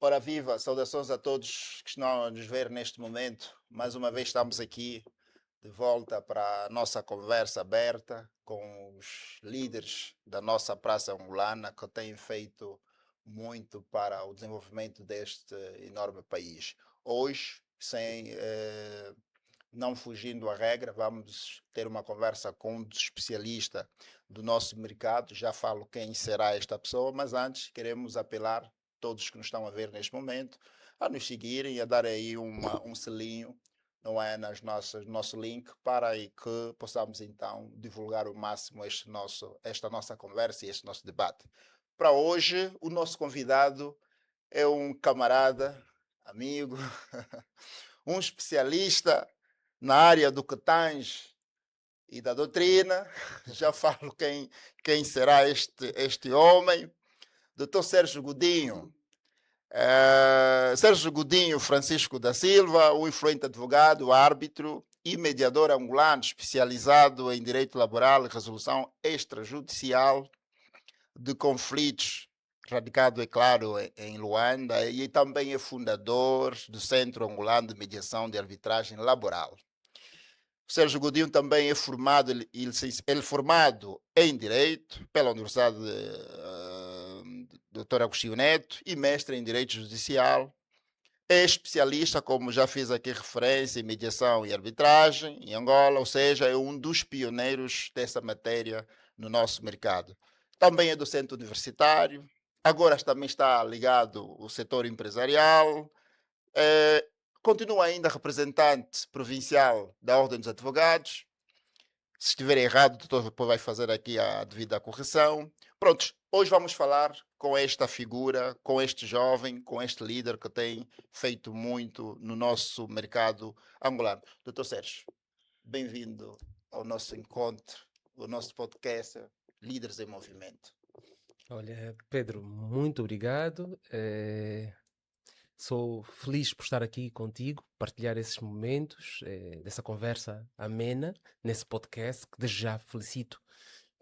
Ora viva, saudações a todos que estão a nos ver neste momento. Mais uma vez estamos aqui de volta para a nossa conversa aberta com os líderes da nossa Praça Angolana que têm feito muito para o desenvolvimento deste enorme país. Hoje, não fugindo à regra, vamos ter uma conversa com um especialista do nosso mercado. Já falo quem será esta pessoa, mas antes queremos apelar todos que nos estão a ver neste momento a nos seguirem e a dar aí um selinho, não é, nosso link, para aí que possamos então divulgar o máximo esta nossa conversa e este nosso debate. Para hoje, o nosso convidado é um camarada, amigo, um especialista na área do que tange e da doutrina. Já falo quem será este homem. Doutor Sérgio Godinho. Sérgio Godinho Francisco da Silva, um influente advogado, árbitro e mediador angolano especializado em direito laboral e resolução extrajudicial de conflitos, radicado, é claro, em Luanda, e também é fundador do Centro Angolano de Mediação de Arbitragem Laboral. Sérgio Godinho também é formado, ele é formado em Direito pela Universidade Dr. Agostinho Neto e mestre em Direito Judicial. É especialista, como já fiz aqui referência, em mediação e arbitragem em Angola, ou seja, é um dos pioneiros dessa matéria no nosso mercado. Também é docente universitário, agora também está ligado ao setor empresarial, eh, continua ainda representante provincial da Ordem dos Advogados. Se estiver errado, o doutor depois vai fazer aqui a devida correção. Prontos, hoje vamos falar com esta figura, com este jovem, com este líder que tem feito muito no nosso mercado angolano. Doutor Sérgio, bem-vindo ao nosso encontro, ao nosso podcast Líderes em Movimento. Olha, Pedro, muito obrigado. Sou feliz por estar aqui contigo, partilhar esses momentos, dessa conversa amena nesse podcast, que desde já felicito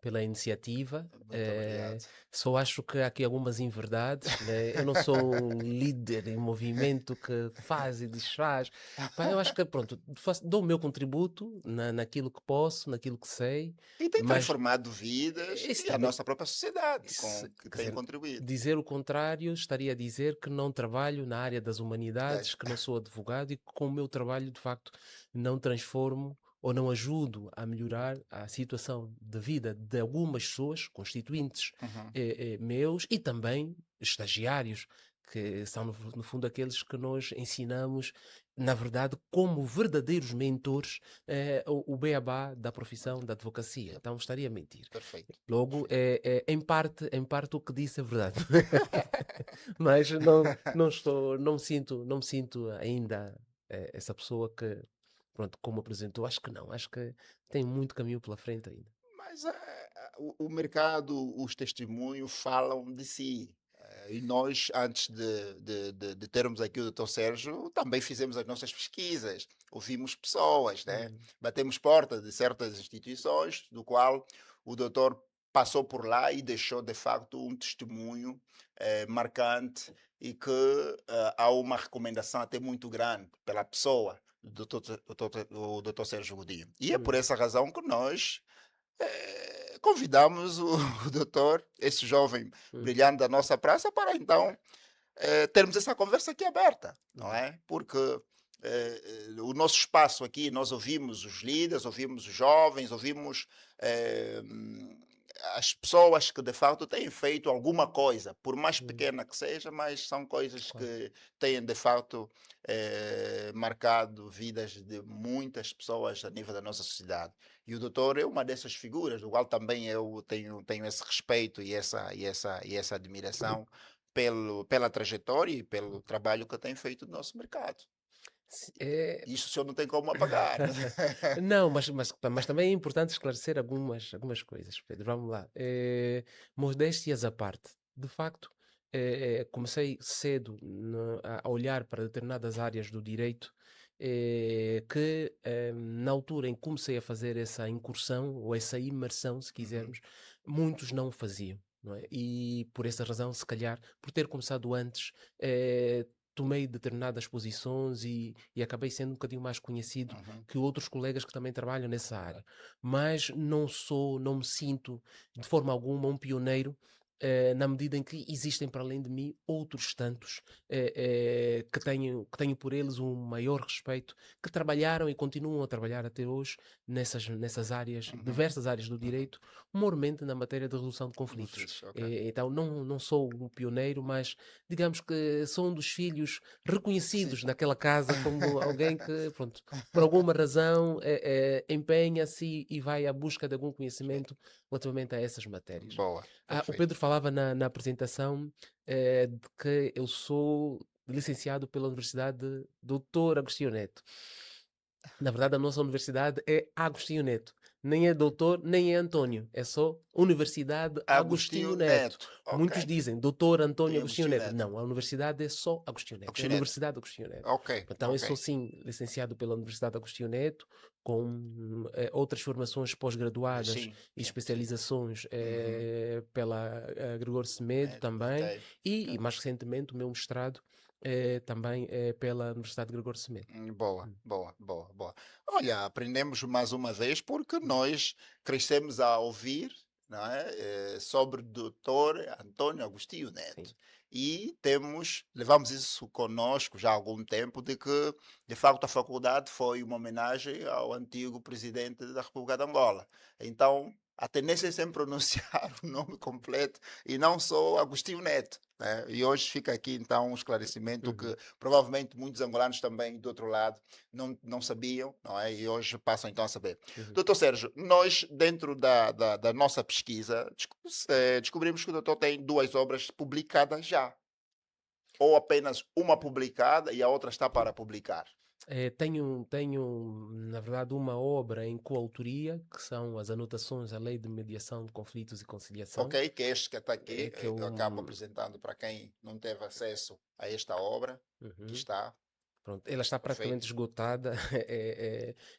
pela iniciativa. Muito obrigado. Só acho que há aqui algumas inverdades, né? Eu não sou um líder em movimento que faz e desfaz. Pá, eu acho que, pronto, dou o meu contributo naquilo que posso, naquilo que sei, E tem mas transformado vidas isso e a também. nossa própria sociedade, Se- que Quer tem dizer, contribuído. dizer o contrário estaria a dizer que não trabalho na área das humanidades, que não sou advogado e que com o meu trabalho, de facto, não transformo ou não ajudo a melhorar a situação de vida de algumas pessoas, constituintes Uhum. meus e também estagiários, que são, no fundo, aqueles que nós ensinamos, na verdade, como verdadeiros mentores, o beabá da profissão da advocacia. Então, estaria a mentir. Perfeito, Logo, perfeito. em parte o que disse é verdade. Mas não me sinto ainda essa pessoa que, pronto, como apresentou, acho que não, acho que tem muito caminho pela frente ainda. Mas o mercado, os testemunhos falam de si. E nós, antes de termos aqui o doutor Sérgio, também fizemos as nossas pesquisas, ouvimos pessoas, né? Hum, Batemos porta de certas instituições, do qual o doutor passou por lá e deixou, de facto, um testemunho marcante e que há uma recomendação até muito grande pela pessoa o doutor Sérgio Godinho. E é por hum, essa razão que nós convidamos o doutor, esse jovem hum, brilhante da nossa praça, para então termos essa conversa aqui aberta, não hum, é? Porque o nosso espaço aqui, nós ouvimos os líderes, ouvimos os jovens, ouvimos eh, as pessoas que de facto têm feito alguma coisa, por mais hum, pequena que seja, mas são coisas claro. que têm de facto marcado vidas de muitas pessoas a nível da nossa sociedade. E o doutor é uma dessas figuras, do qual também eu tenho esse respeito e essa admiração pela trajetória e pelo trabalho que tem feito no nosso mercado. Se- é, Isso o senhor não tem como apagar. Não, mas também é importante esclarecer algumas coisas, Pedro. Vamos lá. Modéstias à parte. De facto, comecei cedo a olhar para determinadas áreas do direito que, na altura em que comecei a fazer essa incursão ou essa imersão, se Uhum, quisermos, muitos não o faziam. não é? E por essa razão, se calhar, por ter começado antes, tomei determinadas posições e acabei sendo um bocadinho mais conhecido Uhum. que outros colegas que também trabalham nessa área. Mas não me sinto de forma alguma um pioneiro. Na medida em que existem para além de mim outros tantos que tenho por eles um maior respeito, que trabalharam e continuam a trabalhar até hoje nessas áreas, Uhum. diversas áreas do Uhum. direito, mormente na matéria de resolução de Não conflitos. fiz, ok. Então não sou um pioneiro, mas digamos que sou um dos filhos Sim. reconhecidos naquela casa como alguém que, pronto, por alguma razão empenha-se e vai à busca de algum conhecimento relativamente a essas matérias. Boa, O perfeito. Pedro falava na apresentação de que eu sou licenciado pela Universidade Doutor Agostinho Neto. Na verdade, a nossa universidade é Agostinho Neto. Nem é doutor, nem é Antônio. É só Universidade Agostinho Agostinho Neto. Neto, ok. Muitos dizem doutor Antônio Tem Agostinho Agostinho Neto. Neto. Não, a universidade é só Agostinho Neto. É a Agostinho Neto, Universidade Agostinho Neto. ok, Então, eu ok. sou, sim, licenciado pela Universidade Agostinho Neto, com outras formações pós-graduadas Sim, e sim, sim. especializações Uhum. pela Gregor Semedo Neto, também. ok, E, ok. mais recentemente, o meu mestrado também pela Universidade de Gregor Semedo. Boa, Hum. boa, boa, boa. Olha, aprendemos mais uma vez porque Hum. nós crescemos a ouvir, não é, sobre o doutor Antônio Agostinho Sim. Neto. E levamos isso conosco já há algum tempo, de que, de facto, a faculdade foi uma homenagem ao antigo presidente da República de Angola. Então, a tendência é sempre pronunciar o nome completo e não só Agostinho Neto, né? E hoje fica aqui, então, um esclarecimento que Uhum. provavelmente muitos angolanos também, do outro lado, não sabiam, não é? E hoje passam então a saber. Uhum. Doutor Sérgio, nós, dentro da nossa pesquisa, descobrimos que o doutor tem duas obras publicadas já, ou apenas uma publicada e a outra está para publicar. Tenho, na verdade, uma obra em coautoria, que são as anotações à Lei de Mediação de Conflitos e Conciliação, Ok? Que é este que está aqui, que é eu acabo um. apresentando para quem não teve acesso a esta obra, que Uhum. está Pronto, ela está praticamente perfeito. esgotada,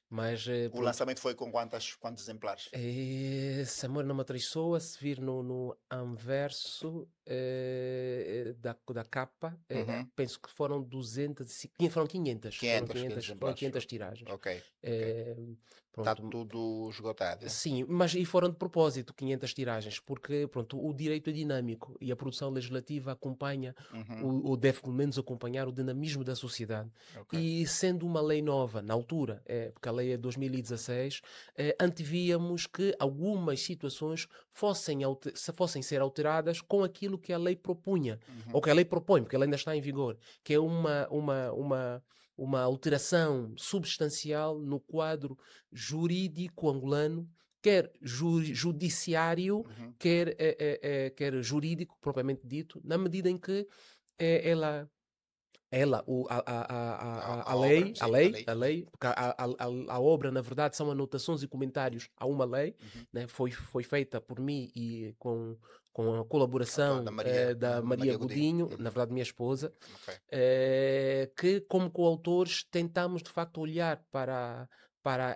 mas O pronto. lançamento foi com quantos exemplares? Se Amor Não Me Atraiçoa, se vir no anverso da capa, Uhum. penso que foram 200, foram 500, 500 foram exemplares. 500 tiragens. Ok, ok. Eh, Está Pronto, tudo esgotado. sim, mas e foram de propósito 500 tiragens, porque pronto, o direito é dinâmico e a produção legislativa acompanha, Uhum. ou deve pelo menos acompanhar o dinamismo da sociedade. Ok. E sendo uma lei nova, na altura, porque a lei é 2016, antevíamos que algumas situações fossem ser alteradas com aquilo que a lei propunha, ou Uhum. que a lei propõe, porque ela ainda está em vigor, que é uma alteração substancial no quadro jurídico angolano, quer judiciário, Uhum. quer jurídico, propriamente dito, na medida em que ela A obra, sim, a lei. a lei, porque a obra, na verdade, são anotações e comentários a uma lei, Uhum. né? Foi feita por mim e com a Da colaboração Maria, da Maria Maria Godinho. Godinho, na Uhum. verdade, minha esposa, Ok. que, como coautores, tentamos de facto olhar para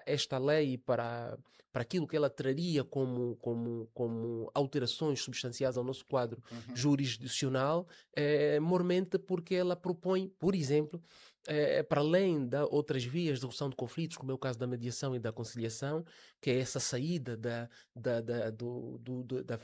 esta lei e para aquilo que ela traria como alterações substanciais ao nosso quadro Uhum. jurisdicional, mormente porque ela propõe, por exemplo, para além de outras vias de resolução de conflitos, como é o caso da mediação e da conciliação, que é essa saída da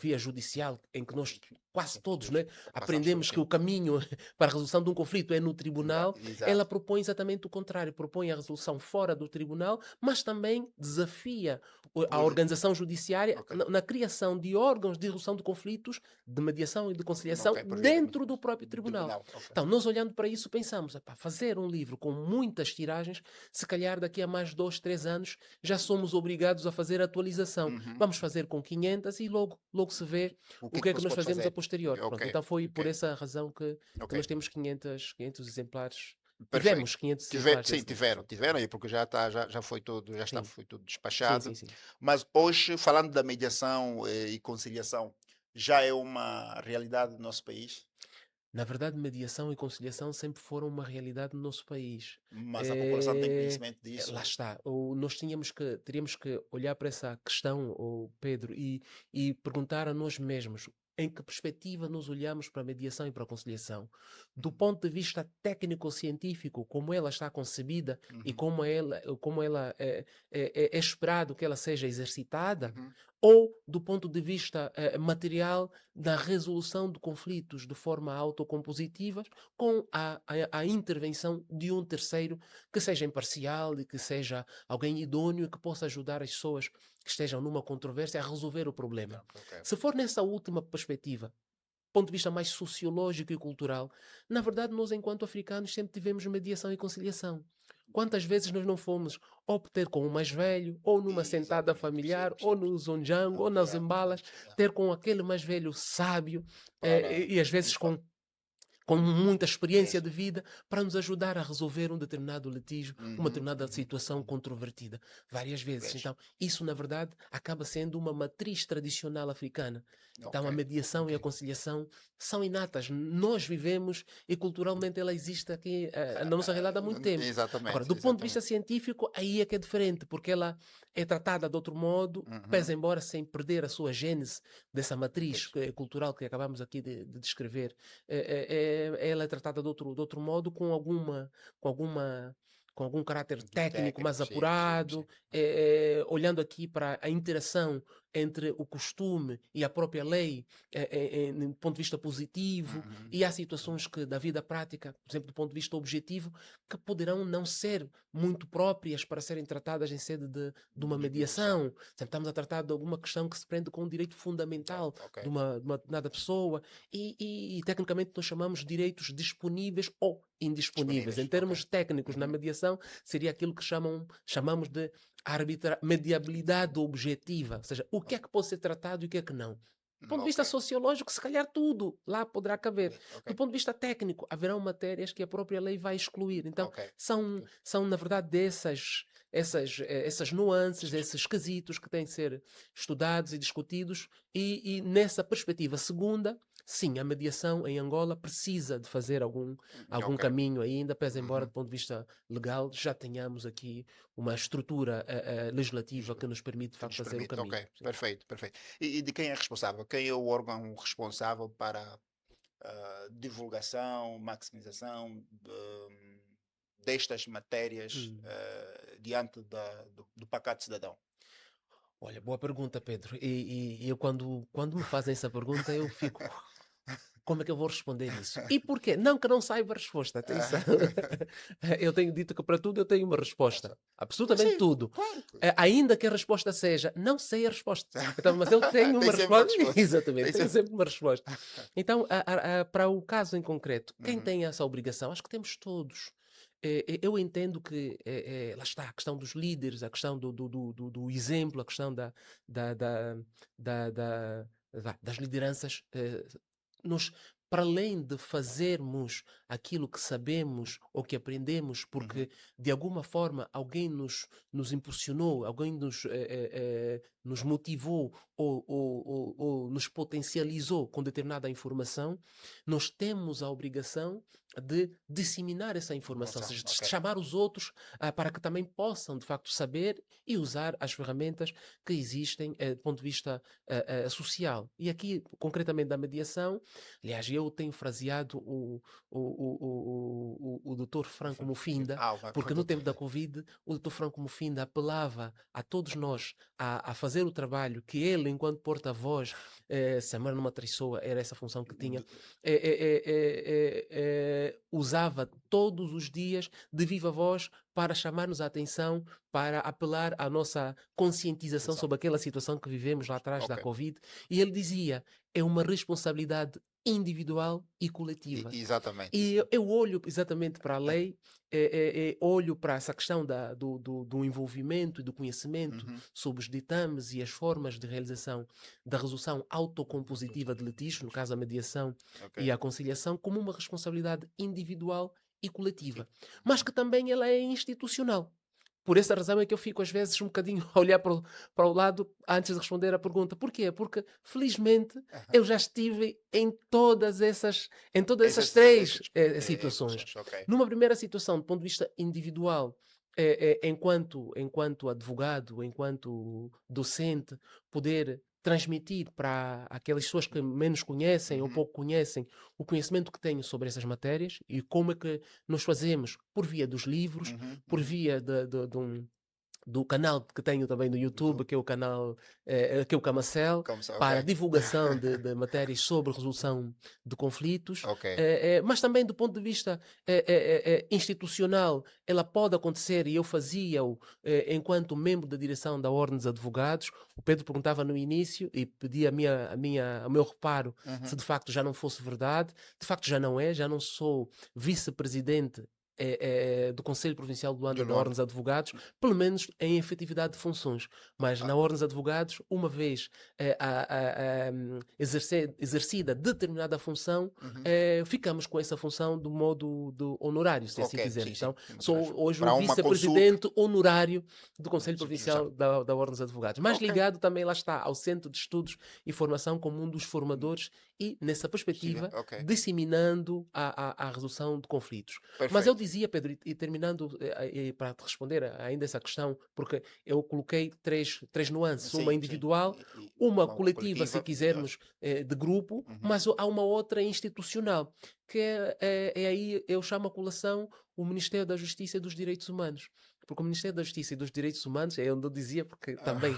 via judicial, em que nós quase todos, né, Passamos por aprendemos que sim. o caminho para a resolução de um conflito é no tribunal. Ela Exato. propõe exatamente o contrário, propõe a resolução fora do tribunal, mas também desafia a Por... organização judiciária Ok. na criação de órgãos de resolução de conflitos, de mediação e de Ok, conciliação por via dentro do próprio do tribunal. tribunal. Ok. Então, nós olhando para isso, pensamos, epá, fazer um livro com muitas tiragens, se calhar daqui a mais 2, 3 anos já somos obrigados a fazer atualização. Uhum. Vamos fazer com 500 e logo se vê O o que é que que é que você nós pode fazemos a fazer? posterior. Pronto, Ok, então foi por ok, essa razão que ok. nós temos 500 exemplares. Tivemos Perfeito. 500 exemplares Sim, desse livro, sim. tiveram aí, porque já foi tudo, Sim, foi tudo sim, sim, despachado. sim. Mas hoje, falando da mediação e conciliação, já é uma realidade do nosso país, Na verdade, mediação e conciliação sempre foram uma realidade no nosso país. mas a população tem Eh, conhecimento Lá disso. está. Nós teríamos que olhar para essa questão, Pedro, e perguntar a nós mesmos em que perspectiva nos olhamos para a mediação e para a conciliação? Do ponto de vista técnico-científico, como ela está concebida e Uhum, como ela é esperado que ela seja exercitada, uhum. ou do ponto de vista material, da resolução de conflitos de forma autocompositiva, com a intervenção de um terceiro que seja imparcial e que seja alguém idôneo e que possa ajudar as pessoas que estejam numa controvérsia a resolver o problema. Ok, ok. Se for nessa última perspectiva, ponto de vista mais sociológico e cultural, na verdade, nós, enquanto africanos, sempre tivemos mediação e conciliação. Quantas vezes nós não fomos ou ter com o mais velho, ou numa sentada Exatamente, familiar, percebo, ou percebo, no percebo. zonjango, ou nas Yeah, embalas, yeah. ter com aquele mais velho sábio, Para, e às de vezes fato, com muita experiência experiência. de vida para nos ajudar a resolver um determinado litígio, uma Uhum, determinada uhum, situação uhum. controvertida, várias vezes. Vejo. Então, isso, na verdade, acaba sendo uma matriz tradicional africana. Ok, Então, a mediação ok. e a conciliação são inatas. Nós vivemos e culturalmente ela existe aqui na nossa realidade há muito tempo. Agora, Exatamente, do ponto de vista exatamente. científico, aí é que é diferente, porque ela é tratada de outro modo, Uhum. pese embora sem perder a sua gênese dessa matriz Vejo. cultural que acabamos aqui de descrever. Ela é tratada de outro modo, com alguma, com algum caráter técnico mais Técnico, sim, sim, sim. apurado, olhando aqui para a interação entre o costume e a própria lei, do ponto de vista positivo, Uhum. e há situações que da vida prática, por exemplo, do ponto de vista objetivo, que poderão não ser muito próprias para serem tratadas em sede de uma De mediação. mediação. Por exemplo, estamos a tratar de alguma questão que se prende com um direito Ok, fundamental ok. de uma determinada pessoa, e tecnicamente nós chamamos de direitos disponíveis ou indisponíveis. Em Disponíveis, ok. termos técnicos, na Uhum. mediação, seria aquilo que chamamos de mediabilidade objetiva, ou seja, o que é que pode ser tratado e o que é que não. Do ponto de Ok. vista sociológico, se calhar tudo lá poderá caber. Ok, Do ponto de vista técnico, haverão matérias que a própria lei vai excluir. Então, ok. Ok. são na verdade, essas nuances, esses quesitos que têm de ser estudados e discutidos, e nessa perspectiva segunda, sim, a mediação em Angola precisa de fazer algum Ok. caminho ainda, pese embora, Uhum. do ponto de vista legal, já tenhamos aqui uma estrutura legislativa que nos permite, de Que facto, nos fazer o permite. Ok, caminho. Sim. perfeito, perfeito. E de quem é responsável? Quem é o órgão responsável para divulgação, maximização destas matérias Hum. diante do pacato cidadão? Olha, boa pergunta, Pedro. E eu, quando me fazem essa pergunta, eu fico. Como é que eu vou responder isso? E porquê? Não que não saiba a resposta, atenção. Ah, Eu tenho dito que para tudo eu tenho uma resposta. Absolutamente sim, tudo. claro. Ainda que a resposta seja, não sei a resposta. Então, mas eu tenho Tem uma sempre uma resposta. resposta. Exatamente, Tem tenho sempre... sempre uma resposta. Então, para o caso em concreto, quem Uhum, tem essa obrigação? Acho que temos todos. Eu entendo que, lá está, a questão dos líderes, a questão do exemplo, a questão da, da, da, da- das lideranças, nos, para além de fazermos aquilo que sabemos ou que aprendemos, uhum. porque de alguma forma alguém nos impulsionou, alguém nos motivou ou nos potencializou com determinada informação, nós temos a obrigação de disseminar essa informação, ou Informação, seja, de ok. chamar os outros para que também possam, de facto, saber e usar as ferramentas que existem do ponto de vista social. E aqui, concretamente, da mediação, aliás, eu tenho fraseado o doutor Franco Mufinda, Vai com o porque no tempo doutor. da Covid, o doutor Franco Mufinda apelava a todos nós a fazer o trabalho que ele, enquanto porta-voz, Samar numa Traiçoa, era essa função que tinha, usava todos os dias de viva voz para chamar-nos a atenção, para apelar à nossa conscientização sobre aquela situação que vivemos lá atrás da Ok. Covid. E ele dizia: é uma responsabilidade individual e coletiva. Exatamente. E Isso. eu olho exatamente para a lei, olho para essa questão do envolvimento e do conhecimento Uhum. sobre os ditames e as formas de realização da resolução autocompositiva de litígios, no caso a mediação Ok. e a conciliação, como uma responsabilidade individual e E- coletiva, mas que também ela é institucional. Por essa razão é que eu fico às vezes um bocadinho a olhar para o lado antes de responder à pergunta. Porquê? Porque, felizmente, Aham. eu já estive em todas essas três Essas situações. evoluções, ok. Numa primeira situação, do ponto de vista individual, enquanto advogado, enquanto docente, poder transmitir para aquelas pessoas que menos conhecem ou Uhum, pouco conhecem o conhecimento que tenho sobre essas matérias e como é que nós fazemos por via dos livros, uhum, por uhum. via de um do canal que tenho também no YouTube, YouTube, que é o canal, que é o Camacel, como se, ok. para divulgação de matérias sobre resolução de conflitos, Ok, mas também do ponto de vista institucional, ela pode acontecer e eu fazia-o enquanto membro da direção da Ordem dos Advogados. O Pedro perguntava no início e pedia o meu reparo se uhum, de facto já não fosse verdade. De facto já não é, já não sou vice-presidente do Conselho Provincial de de Luanda da Ordem Luanda. dos Advogados, pelo menos em efetividade de funções. Mas Ah, na Ordem dos Advogados, uma vez exercida determinada função, uhum. ficamos com essa função do modo do honorário, se Ok, assim sim, quisermos. sim. Então, sou hoje um Para uma consulta, vice-presidente honorário do Conselho simplificação. Provincial da Ordem dos Advogados. Mas Ok, ligado também, lá está, ao Centro de Estudos e Formação como um dos formadores e, nessa perspectiva, ok, disseminando a resolução de conflitos. Mas eu perfeito. dizia, Pedro, e terminando para te responder ainda essa questão, porque eu coloquei três nuances: uma Sim, sim. individual, uma Uma coletiva, se coletiva e outra. quisermos, de grupo, Uhum. mas há uma outra institucional, que é aí eu chamo a colação o Ministério da Justiça e dos Direitos Humanos. Porque o Ministério da Justiça e dos Direitos Humanos é onde eu dizia, porque também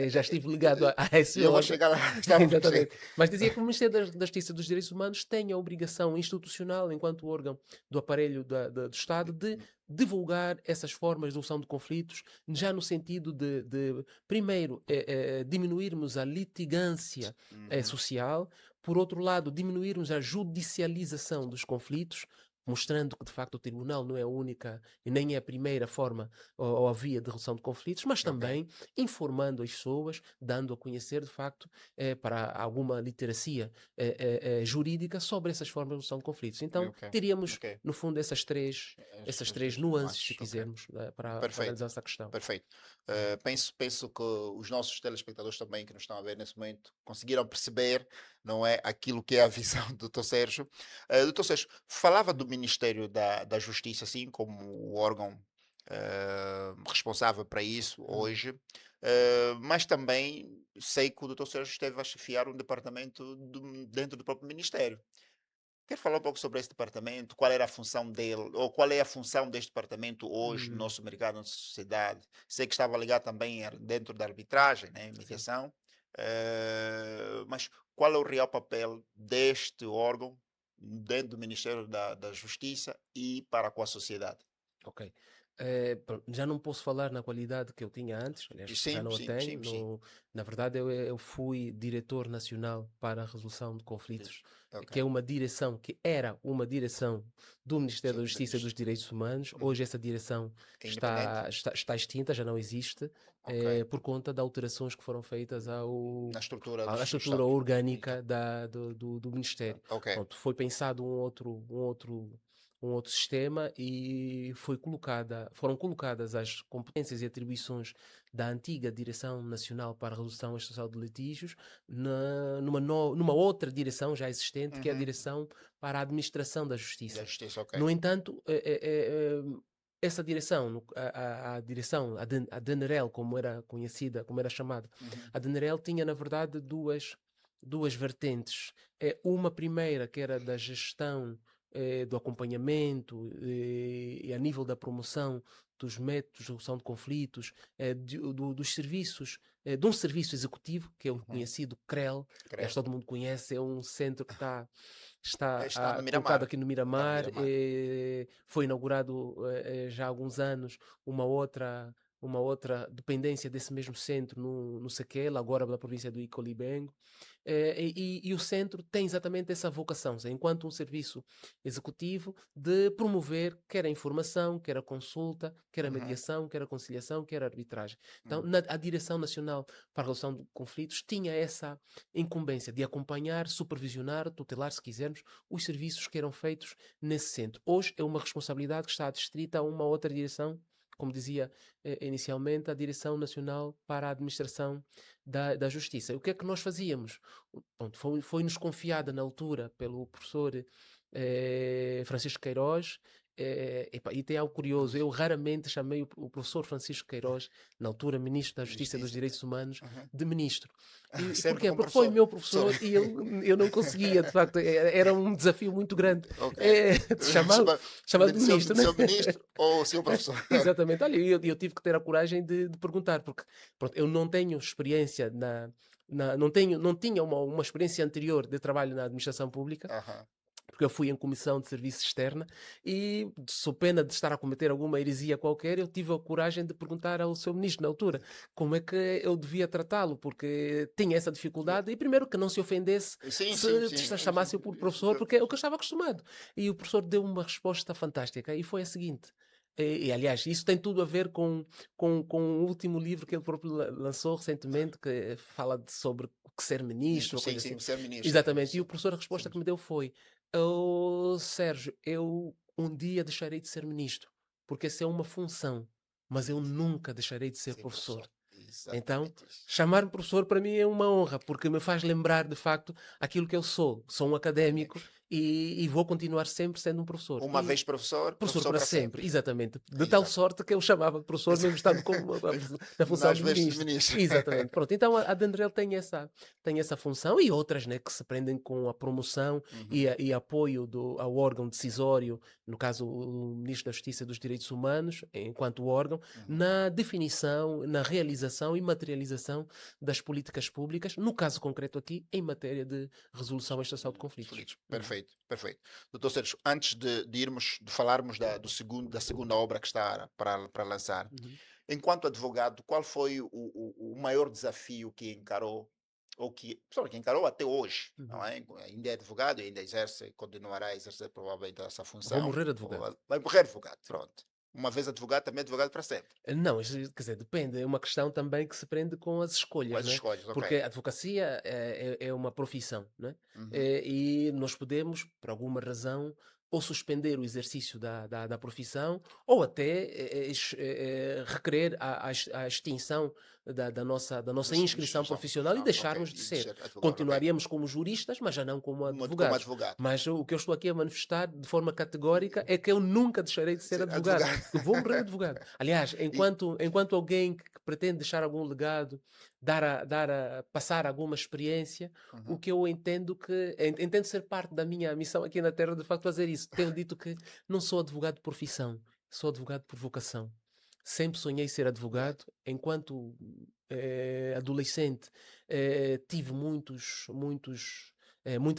já estive ligado a esse E eu vou órgão. chegar lá, estamos a chegar. Exatamente. Mas dizia que o Ministério da Justiça e dos Direitos Humanos tem a obrigação institucional, enquanto órgão do aparelho do Estado, de divulgar essas formas de resolução de conflitos, já no sentido de primeiro, diminuirmos a litigância Uhum. social, por outro lado, diminuirmos a judicialização dos conflitos, mostrando que de facto o tribunal não é a única e nem é a primeira forma ou a via de resolução de conflitos, mas Ok, também informando as pessoas, dando a conhecer de facto para alguma literacia jurídica sobre essas formas de resolução de conflitos. Então, ok, teríamos, ok. no fundo, essas três nuances, se Nuances, ok. quisermos, para Perfeito, analisar essa questão. perfeito. Uhum. Penso que os nossos telespectadores também que nos estão a ver nesse momento conseguiram perceber, não é, aquilo que é a visão do Dr. Sérgio. Dr. Sérgio, falava do Ministério da Justiça, assim, como o órgão responsável para isso Uhum. hoje, mas também sei que o Dr. Sérgio esteve a chefiar um departamento dentro do próprio Ministério. Quer falar um pouco sobre esse departamento? Qual era a função dele? Ou qual é a função deste departamento hoje no Uhum. nosso mercado, na nossa sociedade? Sei que estava ligado também dentro da arbitragem, né, Sim. mediação, mas qual é o real papel deste órgão dentro do Ministério da Justiça e para com a sociedade? Ok. Já não posso falar na qualidade que eu tinha antes, aliás, já Sim, não a sim, tenho. sim, sim. Na verdade, eu fui diretor nacional para a resolução de Diz- conflitos, Ok. que é uma direção, que era uma direção do Ministério da Sim, Justiça e dos Direitos Humanos. uhum. Hoje essa direção É independente? está extinta, já não existe, Ok. por conta de alterações que foram feitas Na estrutura à do estrutura Estado. orgânica do Ministério. Ok. Pronto, foi pensado um outro sistema e foram colocadas as competências e atribuições da antiga Direção Nacional para a Resolução Social de Litígios numa outra direção já existente, que é a Uhum. Direção para a Administração da Da Justiça. Justiça, ok. No entanto, essa direção, a direção, a DENEREL, como era conhecida, como era chamada, Uhum. a DENEREL tinha, na verdade, duas vertentes. Uma primeira, que era da gestão do acompanhamento e a nível da promoção dos métodos de resolução de conflitos, dos serviços, de um serviço executivo, que é o Uhum. conhecido CREL, aliás, Creio. todo mundo conhece, é um centro que está Está no colocado Miramar. aqui no Está no Miramar. Miramar. Foi inaugurado já há alguns anos uma outra dependência desse mesmo centro no Sequela, agora da província do Icolibengo. E o centro tem exatamente essa vocação, enquanto um serviço executivo, de promover quer a informação, quer a consulta, quer a Uhum. mediação, quer a conciliação, quer a arbitragem. Então, Hum. a Direção Nacional para a Resolução de Conflitos tinha essa incumbência de acompanhar, supervisionar, tutelar, se quisermos, os serviços que eram feitos nesse centro. Hoje é uma responsabilidade que está adstrita a uma outra direção, como dizia inicialmente, a Direção Nacional para a Administração da Justiça. E o que é que nós fazíamos? Pronto, foi-nos confiada na altura pelo professor Francisco Queiroz, E tem algo curioso, eu raramente chamei o professor Francisco Queiroz, na altura Ministro da Justiça e dos Justiça. Direitos Humanos, Uhum. de ministro. E Sempre porquê? com Porque foi professor. meu Professor. professor e eu não conseguia, de facto, era um desafio muito grande Ok. de chamá-lo de ministro, né? Seu ministro ou seu professor? Exatamente. Olha, eu tive que ter a coragem de perguntar, porque pronto, eu não tenho experiência não tinha uma experiência anterior de trabalho na administração pública, Aham. porque eu fui em comissão de serviço externa e, sob pena de estar a cometer alguma heresia qualquer, eu tive a coragem de perguntar ao seu ministro na altura como é que eu devia tratá-lo, porque tinha essa dificuldade e, primeiro, que não se ofendesse Sim, sim, se sim. chamasse-o por professor, porque é o que eu estava acostumado. E o professor deu uma resposta fantástica e foi a seguinte. Aliás, isso tem tudo a ver com o último livro que ele próprio lançou recentemente, que fala sobre o que ser ministro, Ministro, ou sim, coisa assim. sim, ser ministro. Exatamente. E o Sim, professor, a resposta sim. que me deu foi: "Oh, Sérgio, eu um dia deixarei de ser ministro, porque essa é uma função, mas eu nunca deixarei de ser Ser professor." professor. Então, Exatamente isso. chamar-me professor para mim é uma honra, porque me faz lembrar de facto aquilo que eu sou. Sou um académico e vou continuar sempre sendo um professor. Uma E vez professor, professor professor para para sempre. sempre, exatamente. De tal Exato. sorte que eu chamava de professor, mesmo estando na função Nas de vestes de ministro. ministro. Exatamente. Pronto, então a Dendrel tem essa função e outras, né, que se prendem com a promoção Uhum. e apoio ao órgão decisório, no caso o Ministro da Justiça e dos Direitos Humanos, enquanto órgão, Uhum. na definição, na realização e materialização das políticas públicas, no caso concreto aqui, em matéria de resolução extrajudicial de conflitos. Conflitos. Perfeito, perfeito. Doutor Sérgio, antes de irmos, de falarmos da segunda obra que está para lançar, Uhum. enquanto advogado, qual foi o maior desafio que encarou, ou que, pessoal, que encarou até hoje, não Uhum. é? Ainda é advogado, ainda exerce, continuará a exercer provavelmente essa Vou função, morrer advogado. vai morrer advogado, Sim. pronto. Uma vez advogado, também advogado para sempre. Não, isso, quer dizer, depende. É uma questão também que se prende com as escolhas, Quais não é? escolhas? Ok. Porque a advocacia é uma profissão, não é? Uhum. E nós podemos, por alguma razão, ou suspender o exercício da profissão, ou até requerer a extinção da nossa inscrição profissional e Ok. deixarmos de E ser. ser advogado, ok. Continuaríamos como juristas, mas já não como Como advogados. advogado. Mas o que eu estou aqui a manifestar de forma categórica é que eu nunca deixarei de ser Ser advogado. advogado. Eu vou morrer advogado. Aliás, E, enquanto alguém que pretende deixar algum legado, passar alguma experiência, o uhum. que eu entendo ser parte da minha missão aqui na Terra, de facto, fazer isso. Tenho dito que não sou advogado de profissão, sou advogado por vocação. Sempre sonhei ser advogado. Enquanto adolescente, tive muitas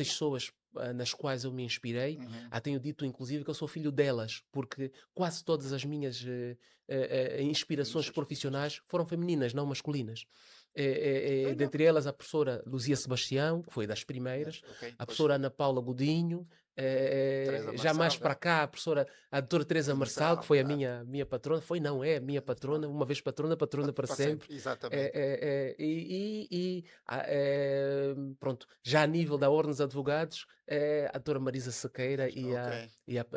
pessoas nas quais eu me inspirei. Uhum. Tenho dito, inclusive, que eu sou filho delas, porque quase todas as minhas inspirações profissionais foram femininas, não masculinas. Olha, Dentre elas, a professora Luzia Sebastião, que foi das primeiras, ok, a pois, professora Ana Paula Godinho, Teresa já mais Marçal, para cá, a doutora Teresa Teresa Marçal, que Marçal, foi a claro. minha patrona, não é a minha patrona, uma vez patrona, patrona para Para sempre. sempre, exatamente. Pronto, já a nível da Ordem dos Advogados, a doutora Marisa Sequeira e Ok.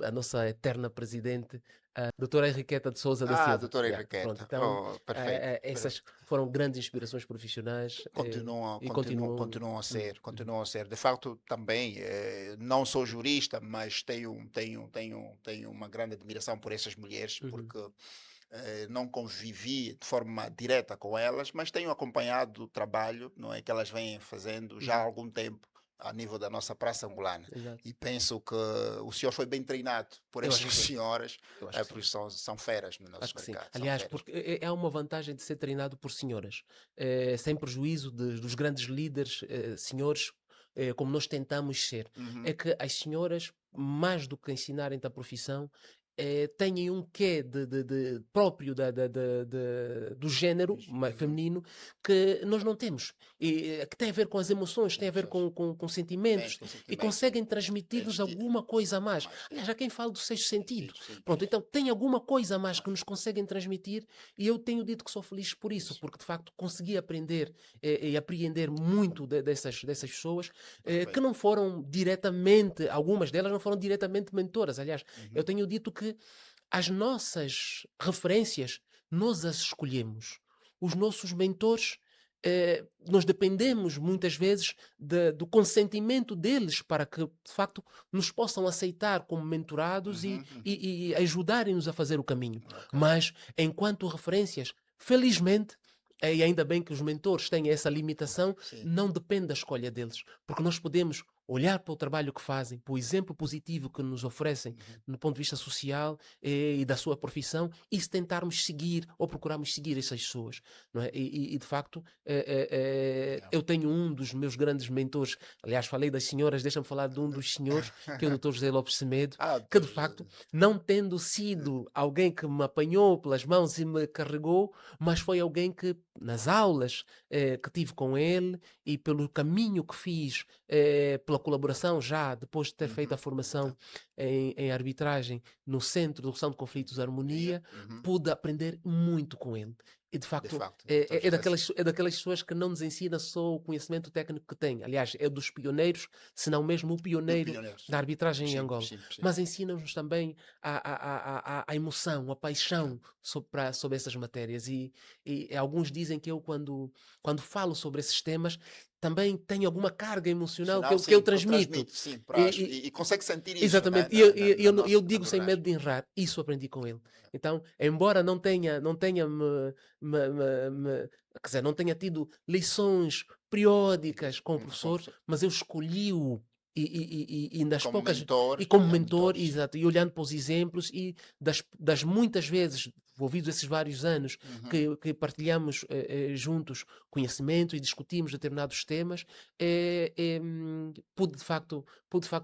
a nossa eterna presidente, a doutora Henriqueta de Souza da Ah, Silva. doutora Yeah, pronto, Henriqueta. então Oh, perfeito. essas foram grandes inspirações profissionais e continuam. Uhum. Continuam a ser. De facto, também, não sou jurista, mas tenho uma grande admiração por essas mulheres, Uhum. porque não convivi de forma direta com elas, mas tenho acompanhado o trabalho, não é, que elas vêm fazendo já há Uhum. algum tempo a nível da nossa praça angolana. Exato. E penso que o senhor foi bem treinado por Eu acho estas que sim. senhoras, Eu acho que sim. porque são feras no nosso Acho que sim. mercado, são Aliás, feras. porque é uma vantagem de ser treinado por senhoras, sem prejuízo dos grandes líderes, senhores, como nós tentamos ser. É Uhum. que as senhoras, mais do que ensinarem-te a profissão, têm um quê de próprio do género Uhum. feminino que nós não temos. Que tem a ver com as emoções, tem a ver Emoções. com Bem, sentimentos com e sentimentos. conseguem transmitir-nos Transmitir. alguma coisa a mais. Mais. Aliás, há quem fala do sexto sentido. Sentidos, Pronto, sentidos. então tem alguma coisa a mais que Mais. nos conseguem transmitir e eu tenho dito que sou feliz por isso, Isso. porque de facto consegui aprender e apreender muito dessas pessoas que Perfeito. não foram diretamente, algumas delas não foram diretamente mentoras. Aliás, eu Uhum. tenho dito que as nossas referências nós as escolhemos. Os nossos mentores nós dependemos muitas vezes do consentimento deles para que, de facto, nos possam aceitar como mentorados Uhum, uhum. e ajudarem-nos a fazer o caminho. Ok. Mas, enquanto referências, felizmente, e ainda bem que os mentores têm essa limitação, Sim. não depende da escolha deles, porque nós podemos olhar para o trabalho que fazem, para o exemplo positivo que nos oferecem Uhum. no ponto de vista social e da sua profissão, e se tentarmos seguir ou procurarmos seguir essas pessoas. Não é? De facto, Yeah. eu tenho um dos meus grandes mentores, aliás, falei das senhoras, deixa-me falar de um dos senhores, que é o Dr. José Lopes Semedo, Ah, que de doutor facto, José. não tendo sido alguém que me apanhou pelas mãos e me carregou, mas foi alguém que, nas aulas que tive com ele e pelo caminho que fiz, pela colaboração já depois de ter feito a Uhum. formação em arbitragem no Centro de Resolução de Conflitos e Harmonia, Uhum. pude aprender muito com ele. E de De facto, facto, doutor José. é daquelas pessoas que não nos ensina só o conhecimento técnico que tem. Aliás, é dos pioneiros, se não mesmo o Do pioneiro pioneiro, da sim. arbitragem em Sim, Angola. sim, sim. Mas ensina-nos também a emoção, a Yeah. paixão sobre essas matérias. E alguns dizem que eu, quando falo sobre esses temas, também tenho alguma carga emocional Sinal, que eu sim, que transmito. transmite, sim, E, e consegue sentir isso, né? Exatamente, e eu, e Na eu nossa digo sem abordagem. medo de errar, isso aprendi com ele. Então, embora não tenha quer dizer, não tenha tido lições periódicas com o professor, mas eu escolhi-o e E nas como poucas, mentor, e como é mentor, mentor, sim. exato, e olhando para os exemplos e das muitas vezes, envolvidos esses vários anos, Uhum. que partilhamos juntos conhecimento e discutimos determinados temas, pude de facto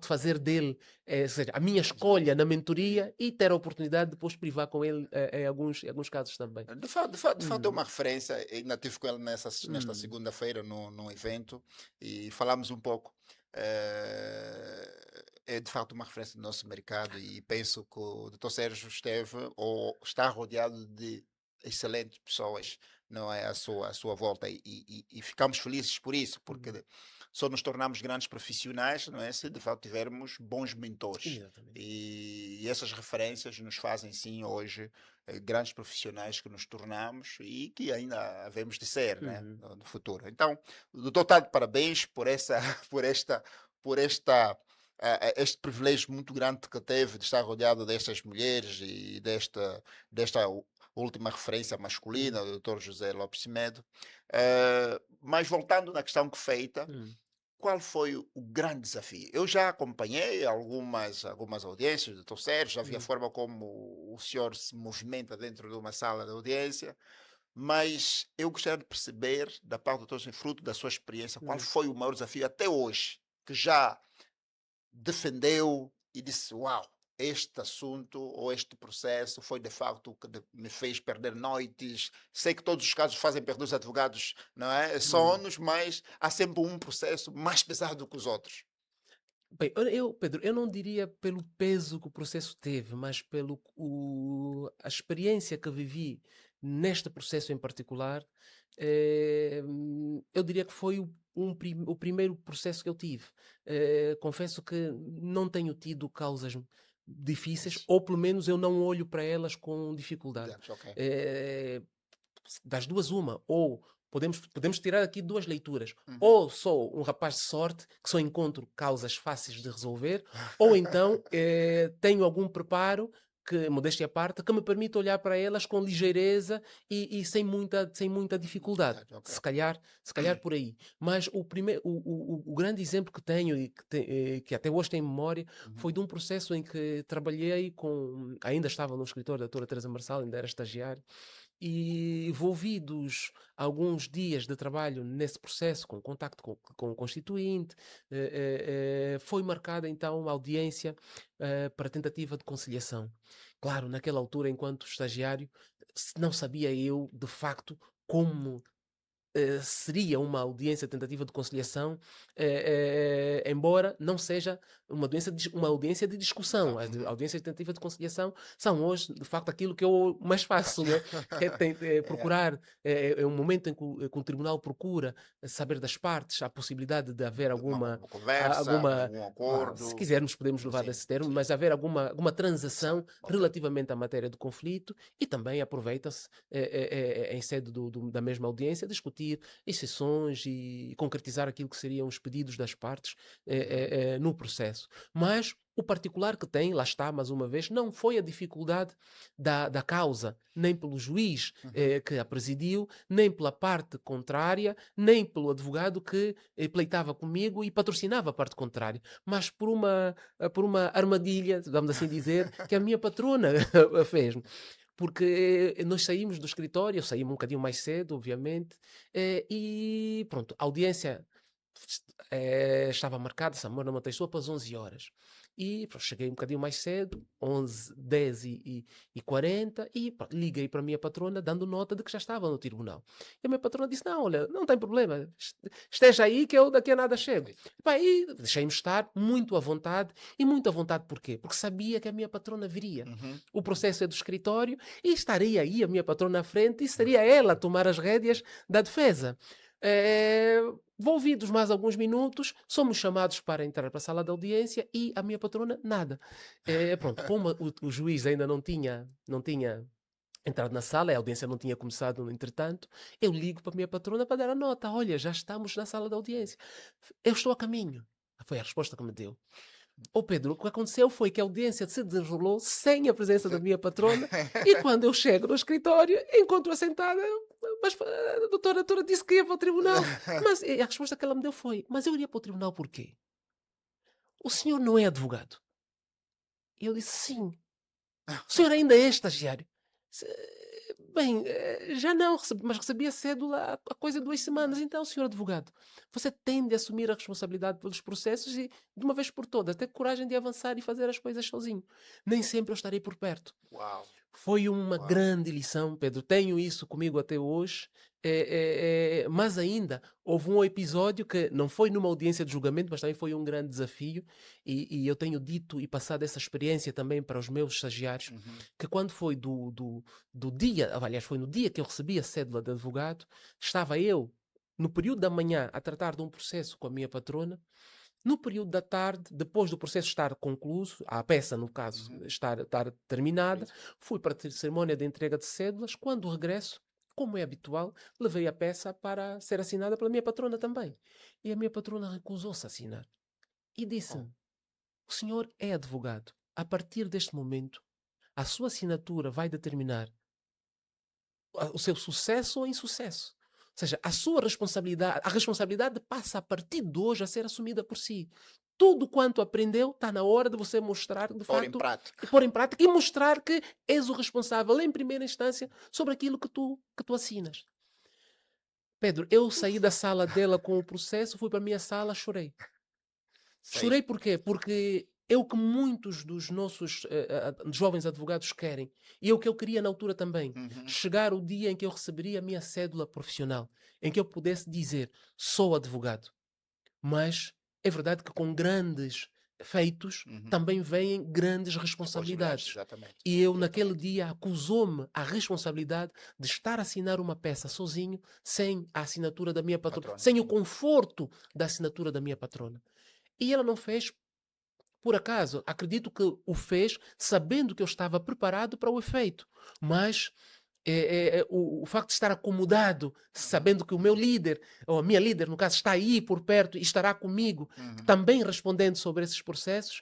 fazer dele, ou seja, a minha escolha na mentoria e ter a oportunidade de depois privar com ele em alguns casos também. De fato é Uhum, uma referência. Eu ainda estive com ele nesta uhum, segunda-feira num evento e falámos um pouco. É de fato uma referência do nosso mercado e penso que o Dr. Sérgio esteve ou está rodeado de excelentes pessoas, não é, à sua volta e ficamos felizes por isso, porque uhum. só nos tornamos grandes profissionais, não é, se de fato tivermos bons mentores. Exatamente. E essas referências nos fazem sim hoje grandes profissionais que nos tornamos e que ainda havemos de ser, né, Uhum. no futuro. Então, o doutor está de parabéns por essa, por este privilégio muito grande que teve de estar rodeado destas mulheres e desta última referência masculina, Uhum. o doutor José Lopes Semedo. Mas voltando na questão que feita, Uhum. qual foi o grande desafio? Eu já acompanhei algumas audiências do Dr. Sérgio, já vi a Uhum. forma como o senhor se movimenta dentro de uma sala de audiência, mas eu gostaria de perceber, da parte do Dr. Sérgio, fruto da sua experiência, qual Uhum. foi o maior desafio até hoje, que já defendeu e disse: Uau, este assunto ou este processo foi de facto o que me fez perder noites. Sei que todos os casos fazem perder os advogados, não é? Uhum. Sonos, mas há sempre um processo mais pesado que os outros. Bem, Pedro, eu não diria pelo peso que o processo teve, mas a experiência que vivi neste processo em particular, eu diria que foi o primeiro processo que eu tive. Confesso que não tenho tido causas difíceis, Difícil. ou pelo menos eu não olho para elas com dificuldade. Digamos, ok. Eh, das duas, uma, ou podemos tirar aqui duas leituras. Uhum. Ou sou um rapaz de sorte, que só encontro causas fáceis de resolver, ou então tenho algum preparo, que, modéstia à parte, que me permite olhar para elas com ligeireza e sem muita dificuldade. Dificuldade, ok. Se calhar por aí. Mas o grande exemplo que tenho e que até hoje tenho em memória Uhum. foi de um processo em que trabalhei com. Ainda estava no escritório da doutora Teresa Marçal, ainda era estagiário, e envolvidos alguns dias de trabalho nesse processo, com contacto com o constituinte, foi marcada então uma audiência para tentativa de conciliação. Claro, naquela altura, enquanto estagiário, não sabia eu, de facto, como seria uma audiência tentativa de conciliação, embora não seja uma audiência de discussão. Então, As uhum. audiências de tentativa de conciliação são hoje, de facto, aquilo que eu mais faço, né? Que é É, procurar, é um momento em que o tribunal procura saber das partes, a possibilidade de haver alguma, uma conversa, alguma um se acordo. quisermos podemos levar Sim, desse termo, sim. mas haver alguma transação Ok. relativamente à matéria do conflito, e também aproveita-se em sede da mesma audiência, discutir permitir exceções e concretizar aquilo que seriam os pedidos das partes no processo. Mas o particular que tem, lá está, mais uma vez, não foi a dificuldade da causa, nem pelo juiz que a presidiu, nem pela parte contrária, nem pelo advogado que pleitava comigo e patrocinava a parte contrária, mas por uma armadilha, vamos assim dizer, que a minha patrona fez. Porque nós saímos do escritório, eu saí um bocadinho mais cedo, obviamente, e pronto, a audiência estava marcada, se a memória não me atenção, para as 11 horas. E pronto, cheguei um bocadinho mais cedo, 11, 10 e 40, e pronto, liguei para a minha patrona dando nota de que já estava no tribunal. E a minha patrona disse, não, olha, não tem problema, esteja aí que eu daqui a nada chego. E, pá, e deixei-me estar muito à vontade porquê? Porque sabia que a minha patrona viria. Uhum. O processo é do escritório e estaria aí a minha patrona à frente e seria ela a tomar as rédeas da defesa. Volvidos mais alguns minutos, somos chamados para entrar para a sala de audiência e a minha patrona, nada. Pronto, como o juiz ainda não tinha entrado na sala, a audiência não tinha começado no entretanto, eu ligo para a minha patrona para dar a nota. Olha, já estamos na sala de audiência. Eu estou a caminho. Foi a resposta que me deu. Ô Pedro, o que aconteceu foi que a audiência se desenrolou sem a presença da minha patrona e quando eu chego no escritório, encontro-a sentada, mas a doutora disse que ia para o tribunal. Mas a resposta que ela me deu foi, mas eu iria para o tribunal porquê? O senhor não é advogado? E eu disse, sim. O senhor ainda é estagiário? Se- Bem, já não, mas recebi a cédula há coisa de 2 semanas. Então, senhor advogado, você tem de assumir a responsabilidade pelos processos e, de uma vez por todas, ter coragem de avançar e fazer as coisas sozinho. Nem sempre eu estarei por perto. Uau, Foi uma uau. grande lição, Pedro. Tenho isso comigo até hoje. Mas ainda houve um episódio que não foi numa audiência de julgamento, mas também foi um grande desafio. E eu tenho dito e passado essa experiência também para os meus estagiários, Uhum. que quando foi do dia, aliás, foi no dia que eu recebi a cédula de advogado, estava eu, no período da manhã, a tratar de um processo com a minha patrona. No período da tarde, depois do processo estar concluído, a peça, no caso, Uhum. estar terminada, Isso. fui para a cerimónia de entrega de cédulas. Quando regresso, como é habitual, levei a peça para ser assinada pela minha patrona também. E a minha patrona recusou-se a assinar. E Oh. disse-me: o senhor é advogado. A partir deste momento, a sua assinatura vai determinar o seu sucesso ou insucesso. Ou seja, a responsabilidade passa a partir de hoje a ser assumida por si. Tudo quanto aprendeu está na hora de você mostrar, de Pôr em facto, prática. e pôr em prática e mostrar que és o responsável em primeira instância sobre aquilo que tu assinas. Pedro, eu saí da sala dela com o processo, fui para a minha sala, chorei. Sei. Chorei porquê? Porque é o que muitos dos nossos jovens advogados querem. E é o que eu queria na altura também. Uhum. Chegar o dia em que eu receberia a minha cédula profissional. Em que eu pudesse dizer, sou advogado. Mas é verdade que com grandes feitos Uhum. também vêm grandes Responsabilidades, responsabilidades. exatamente. E eu, naquele Exatamente. dia, acusou-me a responsabilidade de estar a assinar uma peça sozinho, sem a assinatura da minha patrona, Patrona. sem o conforto da assinatura da minha patrona. E ela não fez por acaso. Acredito que o fez sabendo que eu estava preparado para o efeito. Mas o facto de estar acomodado, Uhum. sabendo que o meu líder, ou a minha líder, no caso, está aí por perto e estará comigo, Uhum. também respondendo sobre esses processos,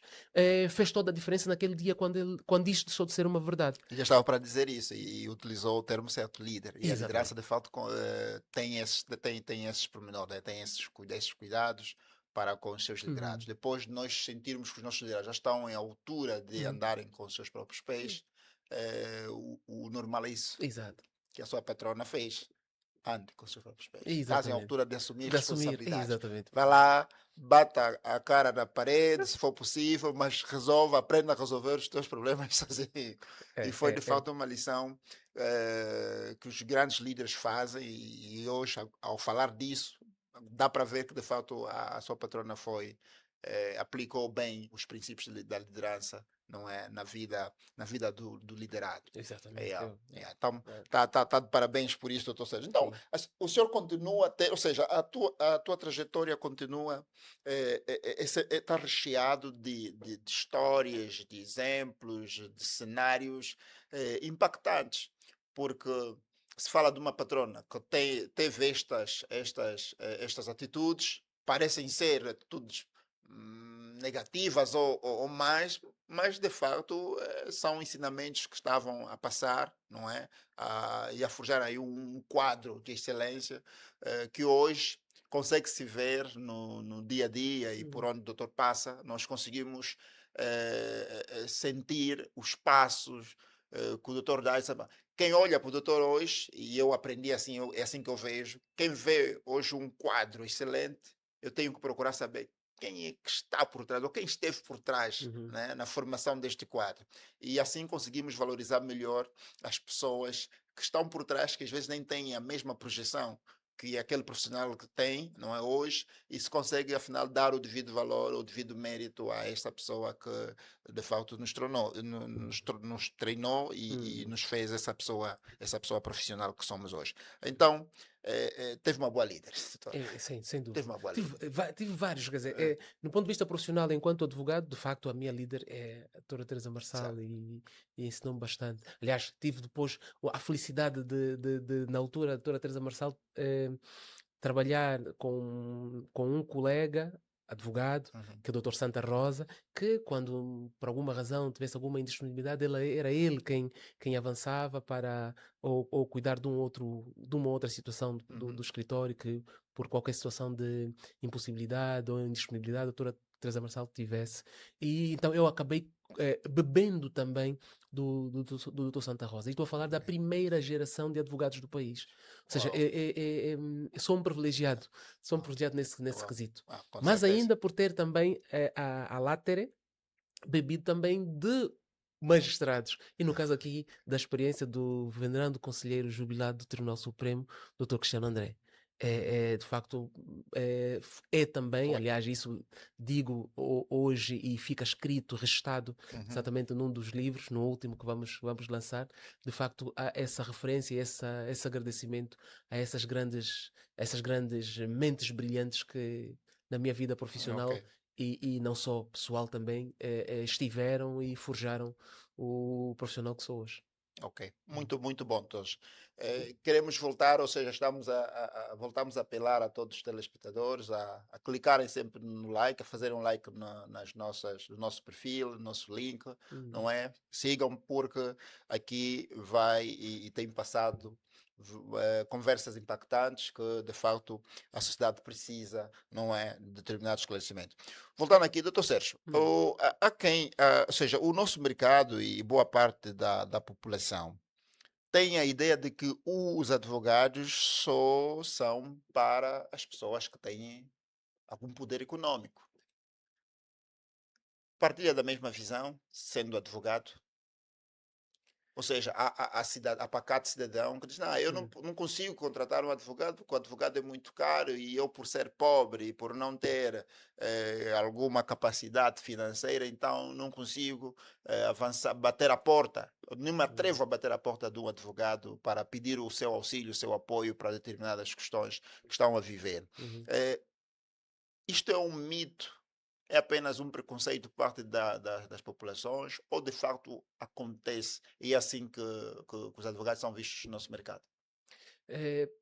fez toda a diferença naquele dia quando isto deixou de ser uma verdade. E já estava para dizer isso e utilizou o termo certo, líder. E a liderança, Exatamente. de fato, tem esses pormenores, né? Tem esses cuidados para com os seus liderados. Uhum, Depois de nós sentirmos que os nossos liderados já estão em altura de uhum. andarem com os seus próprios pés, o normal é isso Exato. que a sua patrona fez. Ande com os seus próprios pés. Estás em Exatamente. altura de assumir De assumir. responsabilidades. Exatamente. Vai lá, bata a cara na parede, se for possível, mas resolva, aprenda a resolver os teus problemas sozinho. E É, foi de é, é. fato uma lição que os grandes líderes fazem, e hoje, ao falar disso, dá para ver que de fato a sua patrona aplicou bem os princípios da liderança, não é? Na vida do liderado. Exatamente. Então, É, tá de parabéns por isso, doutor Sérgio. Então, sim. o senhor continua a ter, ou seja, a tua trajetória continua, está recheado de histórias, de exemplos, de cenários impactantes, porque se fala de uma patrona que teve estas atitudes, parecem ser atitudes negativas ou mais, mas de facto são ensinamentos que estavam a passar, não é? E a forjar aí um quadro de excelência que hoje consegue-se ver no dia a dia e por Uhum, onde o doutor passa, nós conseguimos sentir os passos que o doutor dá. Quem olha para o doutor hoje, e eu aprendi assim, é assim que eu vejo, quem vê hoje um quadro excelente, eu tenho que procurar saber quem é que está por trás, ou quem esteve por trás, uhum, né, na formação deste quadro. E assim conseguimos valorizar melhor as pessoas que estão por trás, que às vezes nem têm a mesma projeção que aquele profissional que tem, não é hoje, e se consegue afinal dar o devido valor, o devido mérito a esta pessoa que de facto nos treinou e uhum. nos fez essa pessoa profissional que somos hoje. Então, teve uma boa líder, doutor. Sim, sem Teve dúvida. uma boa Tive, líder. tive vários, quer dizer, Eh, no ponto de vista profissional, enquanto advogado, de facto, a minha líder é a doutora Teresa Marçal certo. e ensinou-me bastante. Aliás, tive depois a felicidade na altura, a doutora Teresa Marçal trabalhar com um colega, advogado, Uhum, que é o doutor Santa Rosa, que quando por alguma razão tivesse alguma indisponibilidade, era ele quem avançava para ou cuidar de uma outra situação do uhum, escritório que por qualquer situação de impossibilidade ou indisponibilidade, a doutora Teresa Marçal tivesse. E então eu acabei bebendo também do Dr. Santa Rosa. E estou a falar da ok. primeira geração de advogados do país. Ou seja, Uau, sou um uau, privilegiado nesse uau, quesito. uau, com Mas certeza. ainda por ter também a Latere bebido também de magistrados. E no caso aqui da experiência do venerando conselheiro jubilado do Tribunal Supremo, Dr. Cristiano André. Uhum, De facto, é também, foi. aliás, isso digo hoje e fica escrito, registado, Uhum, exatamente num dos livros, no último que vamos lançar. De facto, há essa referência, esse agradecimento a essas grandes mentes brilhantes que na minha vida ok. profissional e não só pessoal também, estiveram e forjaram o profissional que sou hoje. Ok, Hum. muito, muito bom, todos. Queremos voltar, ou seja, voltamos a apelar a todos os telespectadores a clicarem sempre no like, a fazerem um like no nosso perfil, no nosso link, Hum. não é? Sigam, porque aqui vai e tem passado conversas impactantes que, de facto, a sociedade precisa, não é? De determinado esclarecimento. Voltando aqui, doutor Sérgio, Hum. há quem, ou seja, o nosso mercado e boa parte da população tem a ideia de que os advogados só são para as pessoas que têm algum poder econômico. Partilha da mesma visão, sendo advogado? Ou seja, há pacato cidadão que diz: não, eu Hum. não consigo contratar um advogado porque o advogado é muito caro e eu, por ser pobre e por não ter alguma capacidade financeira, então não consigo avançar, bater a porta. Eu nem me Hum. atrevo a bater a porta de um advogado para pedir o seu auxílio, o seu apoio para determinadas questões que estão a viver. Uhum. Eh, Isto é um mito? É apenas um preconceito por parte das populações ou de facto acontece e é assim que os advogados são vistos no nosso mercado?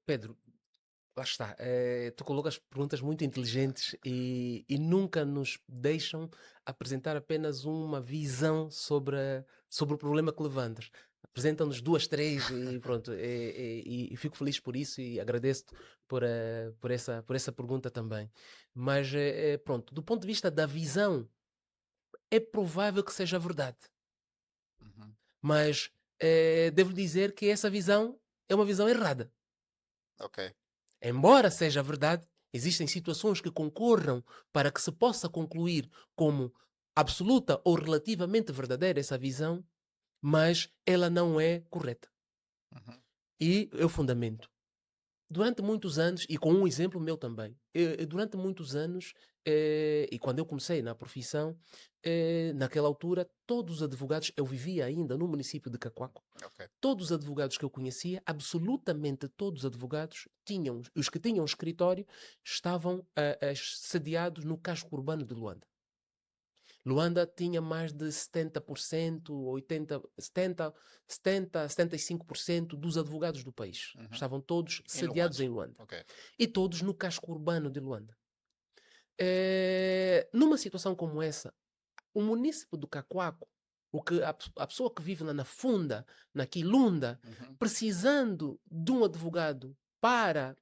Pedro, lá está. Tu colocas perguntas muito inteligentes e nunca nos deixam apresentar apenas uma visão sobre o problema que levantas. Apresentam-nos duas, três e pronto. E fico feliz por isso e agradeço-te por essa pergunta também. Mas pronto, do ponto de vista da visão, é provável que seja verdade. Uhum, Mas devo dizer que essa visão é uma visão errada. ok. Embora seja verdade, existem situações que concorram para que se possa concluir como absoluta ou relativamente verdadeira essa visão, mas ela não é correta. Uhum, E eu fundamento. Durante muitos anos, e com um exemplo meu também, durante muitos anos, e quando eu comecei na profissão, naquela altura, todos os advogados, eu vivia ainda no município de Cacoaco, ok. todos os advogados que eu conhecia, absolutamente todos os advogados, os que tinham escritório, estavam sediados no casco urbano de Luanda. Luanda tinha mais de 70%, 80, 70, 75% dos advogados do país. Uhum. Estavam todos Em Luanda. sediados em Luanda. Ok. E todos no casco urbano de Luanda. Numa situação como essa, o município do Cacoaco, a pessoa que vive lá na Funda, na Quilunda, Uhum. precisando de um advogado para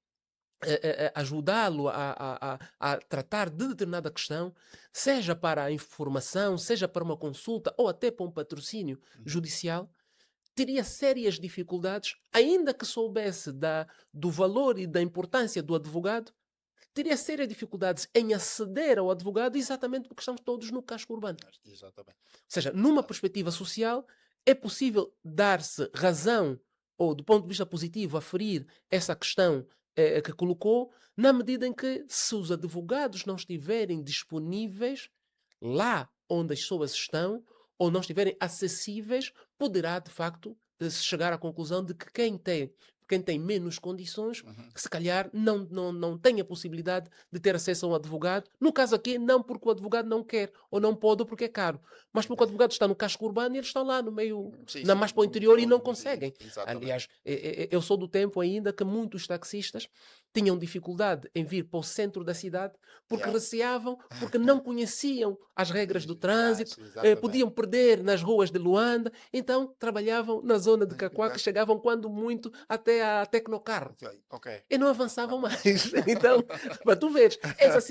ajudá-lo a tratar de determinada questão, seja para a informação, seja para uma consulta ou até para um patrocínio Uhum. judicial, teria sérias dificuldades, ainda que soubesse do valor e da importância do advogado, teria sérias dificuldades em aceder ao advogado exatamente porque estamos todos no casco urbano. Exatamente. Ou seja, numa perspectiva social, é possível dar-se razão, ou do ponto de vista positivo, aferir essa questão que colocou, na medida em que, se os advogados não estiverem disponíveis lá onde as pessoas estão, ou não estiverem acessíveis, poderá, de facto, se chegar à conclusão de que quem tem menos condições, Uhum. se calhar não tem a possibilidade de ter acesso a um advogado. No caso aqui, não porque o advogado não quer ou não pode ou porque é caro, mas porque o advogado está no casco urbano e eles estão lá no meio, Sim, na sim. mais para o interior e não Sim, conseguem. exatamente. Aliás, eu sou do tempo ainda que muitos taxistas tinham dificuldade em vir para o centro da cidade porque Yeah. receavam, porque não conheciam as regras do trânsito, Exatamente. podiam perder nas ruas de Luanda, então trabalhavam na zona de Cacoa, que chegavam quando muito até a Tecnocarro Ok. e não avançavam mais. Então, para tu veres,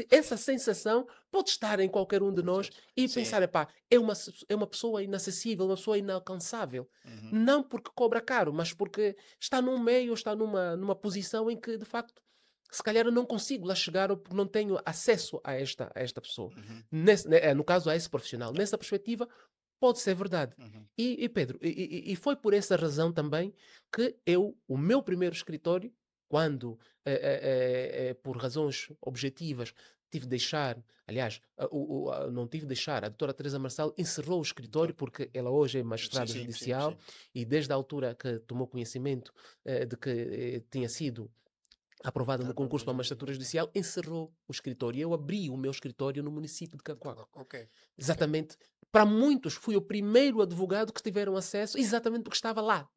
essa sensação pode estar em qualquer um de nós e Sim. pensar, epá, é uma pessoa inacessível, uma pessoa inalcançável. Uhum. Não porque cobra caro, mas porque está num meio, está numa posição em que, de facto, se calhar eu não consigo lá chegar ou porque não tenho acesso a esta pessoa. Uhum. No caso, a esse profissional. Nessa perspectiva, pode ser verdade. Uhum. E Pedro, e foi por essa razão também que o meu primeiro escritório, quando, por razões objetivas, tive de deixar, aliás, não tive de deixar, a doutora Teresa Marçal encerrou o escritório porque ela hoje é magistrada Sim. judicial e desde a altura que tomou conhecimento de que tinha sido aprovada no concurso para a magistratura judicial, encerrou o escritório. Eu abri o meu escritório no município de Cacoaco. Ok. Exatamente. Para muitos, fui o primeiro advogado que tiveram acesso, exatamente porque estava lá,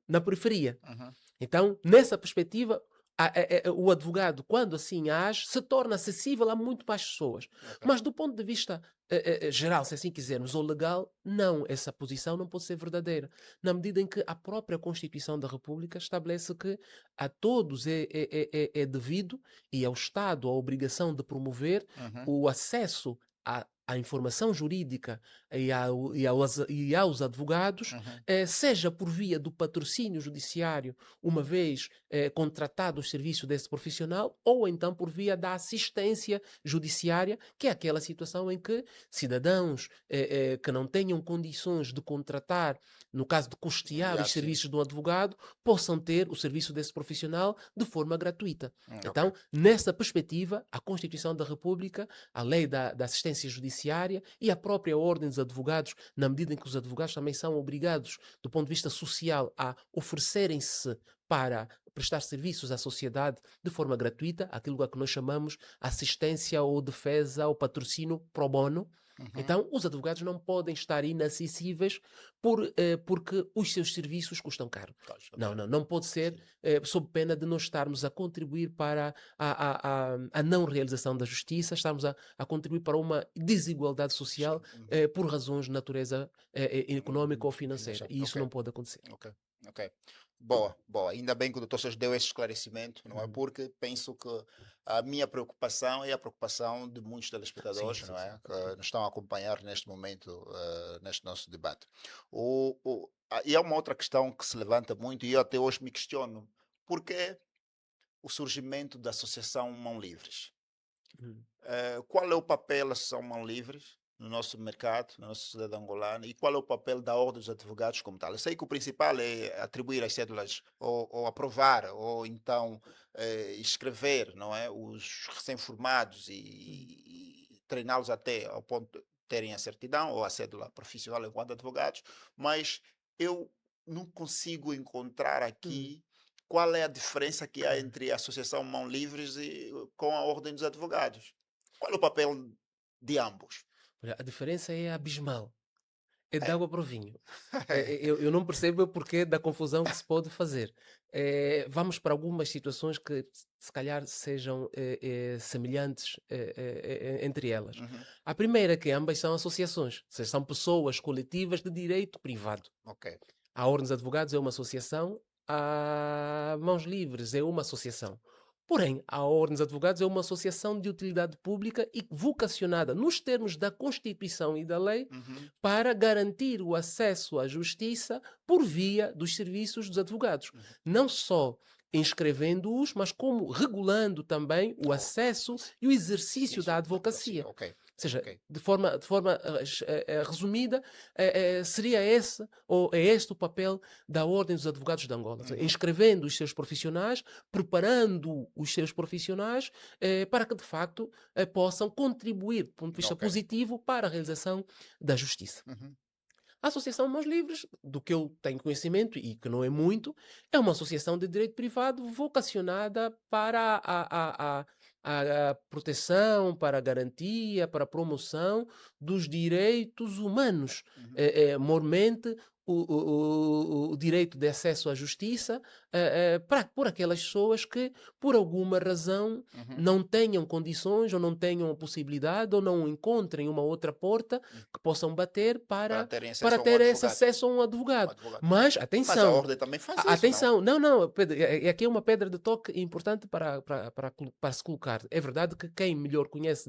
na periferia. Uhum. Então, nessa perspectiva, o advogado, quando assim age, se torna acessível a muito mais pessoas. Ok. Mas do ponto de vista geral, se assim quisermos, ou legal, não, essa posição não pode ser verdadeira. Na medida em que a própria Constituição da República estabelece que a todos é devido e ao Estado a obrigação de promover Uhum. o acesso à informação jurídica e aos advogados, Uhum. seja por via do patrocínio judiciário, uma vez contratado o serviço desse profissional, ou então por via da assistência judiciária, que é aquela situação em que cidadãos que não tenham condições de contratar, no caso de custear os Sim. serviços de um advogado, possam ter o serviço desse profissional de forma gratuita. Ok. Então, nessa perspectiva, a Constituição da República, a lei da assistência judiciária e a própria Ordem dos Advogados, na medida em que os advogados também são obrigados, do ponto de vista social, a oferecerem-se para prestar serviços à sociedade de forma gratuita, aquilo a que nós chamamos assistência ou defesa ou patrocínio pro bono. Uhum. Então, os advogados não podem estar inacessíveis porque os seus serviços custam caro. Não pode ser sob pena de não estarmos a contribuir para a não realização da justiça, estarmos a contribuir para uma desigualdade social por razões de natureza económica ou financeira. E isso Ok. não pode acontecer. Ok. Boa. Ainda bem que o doutor Sérgio deu esse esclarecimento, não é? Uhum. Porque penso que a minha preocupação é a preocupação de muitos telespectadores, Sim, não é? sim. Que nos estão a acompanhar neste momento, neste nosso debate. E há uma outra questão que se levanta muito e eu até hoje me questiono. Por que o surgimento da Associação Mão Livres? Uhum. Qual é o papel da Associação Mão Livres no nosso mercado, na nossa sociedade angolana, e qual é o papel da Ordem dos Advogados como tal? Eu sei que o principal é atribuir as cédulas, ou aprovar, ou então escrever, não é, os recém-formados e treiná-los até ao ponto de terem a certidão ou a cédula profissional enquanto advogados, mas eu não consigo encontrar Uhum. aqui qual é a diferença que há entre a Associação Mão Livres e com a Ordem dos Advogados. Qual é o papel de ambos? Olha, a diferença é abismal. É de É. água para o vinho. Eu não percebo o porquê da confusão que se pode fazer. Vamos para algumas situações que se calhar sejam semelhantes entre elas. Uhum. A primeira é que ambas são associações, ou seja, são pessoas coletivas de direito privado. Ok. A Ordem dos Advogados é uma associação, a Mãos Livres é uma associação. Porém, a Ordem dos Advogados é uma associação de utilidade pública e vocacionada, nos termos da Constituição e da lei, Uhum. para garantir o acesso à justiça por via dos serviços dos advogados. Uhum. Não só inscrevendo-os, mas como regulando também o Oh, acesso e o exercício isso da da advocacia. advocacia. Ok. Ou seja, Ok. de forma resumida, seria esse, ou é este o papel da Ordem dos Advogados de Angola. Ou seja, Uhum. inscrevendo os seus profissionais, preparando os seus profissionais para que, de facto, possam contribuir, do ponto de vista Ok. positivo, para a realização da justiça. Uhum. A Associação Mãos Livres, do que eu tenho conhecimento e que não é muito, é uma associação de direito privado vocacionada para a proteção, para a garantia, para a promoção dos direitos humanos. Uhum. Mormente, o direito de acesso à justiça por aquelas pessoas que, por alguma razão, Uhum. não tenham condições ou não tenham a possibilidade ou não encontrem uma outra porta que possam bater Para para, terem para acesso a um ter esse advogado. acesso a um Um advogado. advogado. Mas, Mas a atenção, ordem também faz isso, não? atenção, não, Pedro, aqui é uma pedra de toque importante para se colocar. É verdade que quem melhor conhece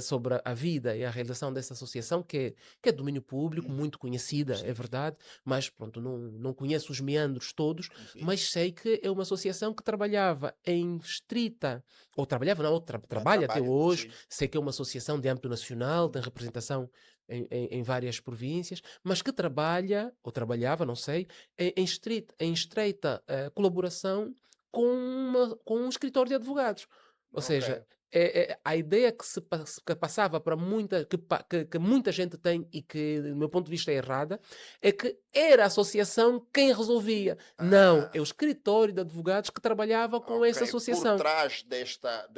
sobre a vida e a realização dessa associação, que é domínio público, Uhum. muito conhecida, é Sim. verdade, mas pronto, não conheço os meandros todos, Sim. mas sei que é uma associação que trabalhava em estrita, ou trabalhava, não, trabalha até Trabalho. hoje, Sim. sei que é uma associação de âmbito nacional, tem representação em várias províncias, mas que trabalha, ou trabalhava, não sei, em estreita colaboração com um escritório de advogados. Ou Ok. seja, a ideia que passava para que muita gente tem e que, do meu ponto de vista, é errada, é que era a associação quem resolvia. Não, Ah, é o escritório de advogados que trabalhava com ok. essa Por associação. trás desta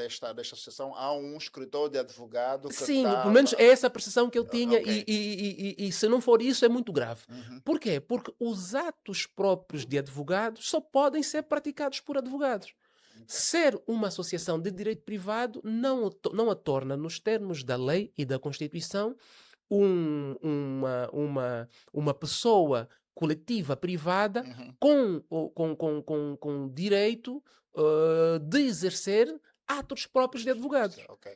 associação há um escritório de advogado que Sim, pelo menos é estava. essa a percepção que eu tinha, Ok. e se não for isso, é muito grave. Uhum. Por quê? Porque os atos próprios de advogados só podem ser praticados por advogados. Ok. Ser uma associação de direito privado não a torna, nos termos da lei e da Constituição, uma pessoa coletiva privada Uhum. com direito de exercer atos próprios de advogados. Ok.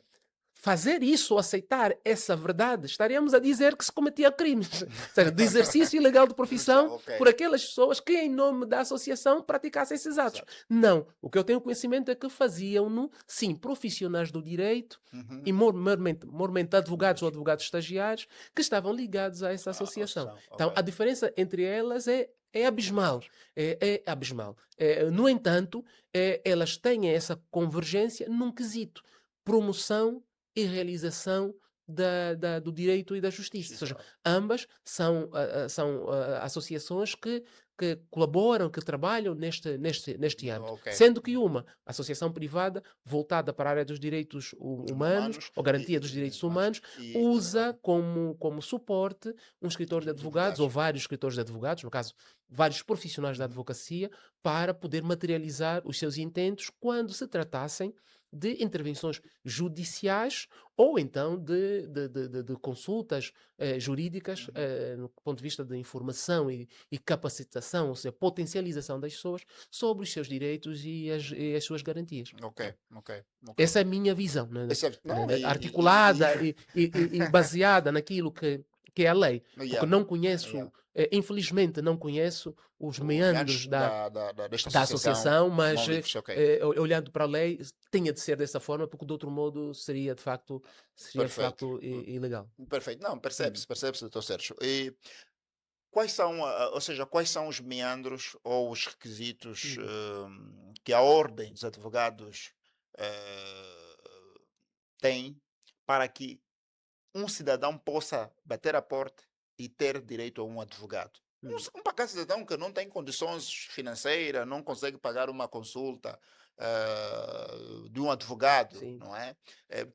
Fazer isso ou aceitar essa verdade, estaríamos a dizer que se cometia crimes. Ou seja, de exercício ilegal de profissão Ok. por aquelas pessoas que, em nome da associação, praticassem esses atos. Exato. Não. O que eu tenho conhecimento é que faziam-no, sim, profissionais do direito Uhum. e, mormente advogados ou advogados estagiários que estavam ligados a essa associação. Então, Ok. a diferença entre elas é abismal. É abismal. No entanto, elas têm essa convergência num quesito: promoção e realização do direito e da justiça. Ou seja, Justiça. ambas são associações que colaboram, que trabalham neste âmbito. Ok. Sendo que uma associação privada voltada para a área dos direitos humanos, Humanos ou garantia dos direitos humanos humanos, e usa como suporte um escritório de advogados, ou advogados. vários escritores de advogados, no caso, vários profissionais da Uhum. advocacia, para poder materializar os seus intentos quando se tratassem de intervenções judiciais ou então de consultas jurídicas Uhum. no ponto de vista de informação e capacitação, ou seja, potencialização das pessoas sobre os seus direitos e as suas garantias. Ok. Então, Ok. Ok. essa é a minha visão, né, Não, articulada e baseada naquilo que é a lei, porque yeah, não yeah. conheço, infelizmente, não conheço os Os meandros meandros desta da associação associação, mas Mão Livres, ok. olhando para a lei, tinha de ser dessa forma, porque de outro modo seria de Perfeito. facto ilegal. Perfeito. Não, Uhum. percebe-se, doutor Sérgio. E ou seja, quais são os meandros ou os requisitos Uhum. que a Ordem dos Advogados tem para que um cidadão possa bater a porta e ter direito a um advogado? Uhum. Um pacato cidadão que não tem condições financeiras, não consegue pagar uma consulta de um advogado, Sim. não é? Eh,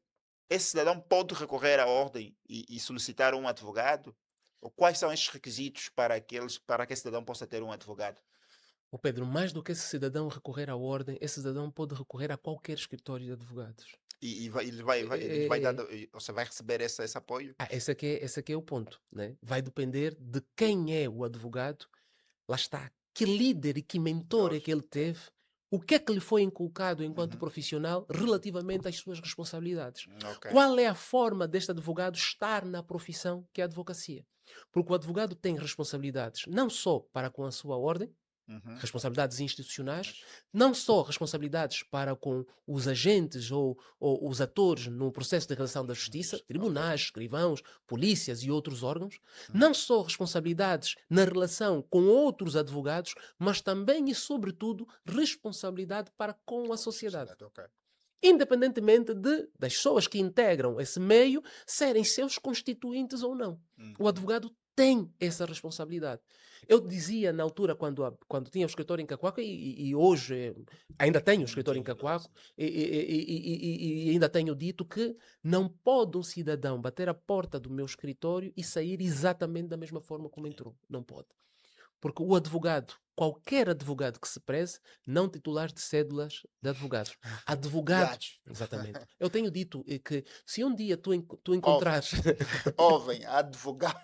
esse cidadão pode recorrer à ordem e solicitar um advogado? Ou quais são estes requisitos para que esse cidadão possa ter um advogado? O Pedro, mais do que esse cidadão recorrer à ordem, esse cidadão pode recorrer a qualquer escritório de advogados. Ele vai dar, É, você vai receber esse apoio? esse aqui é o ponto, né? Vai depender de quem é o advogado, lá está, que líder e que mentor é Pois. que ele teve, o que é que lhe foi inculcado enquanto Uhum. profissional relativamente às suas responsabilidades. Ok. Qual é a forma deste advogado estar na profissão que é a advocacia? Porque o advogado tem responsabilidades não só para com a sua ordem, Uhum. responsabilidades institucionais, Mas, não só responsabilidades para com os agentes ou os atores no processo de realização da justiça, ok. tribunais, escrivãos, polícias e outros órgãos, Uhum. não só responsabilidades na relação com outros advogados, mas também e sobretudo responsabilidade para com a sociedade. Sociedade, ok. Independentemente das pessoas que integram esse meio serem seus constituintes ou não. O Uhum. advogado tem essa responsabilidade. Eu dizia na altura, quando tinha o escritório em Cacoaco, e hoje ainda tenho o escritório em Sim, sim, Cacoaco, sim. e ainda tenho dito que não pode um cidadão bater a porta do meu escritório e sair exatamente da mesma forma como entrou. Não pode. Porque o advogado, qualquer advogado que se preze, não titular de cédulas de advogados. Advogado, Advogados. exatamente. Eu tenho dito que se um dia tu Ouvem, encontrares, ouvem, advogado.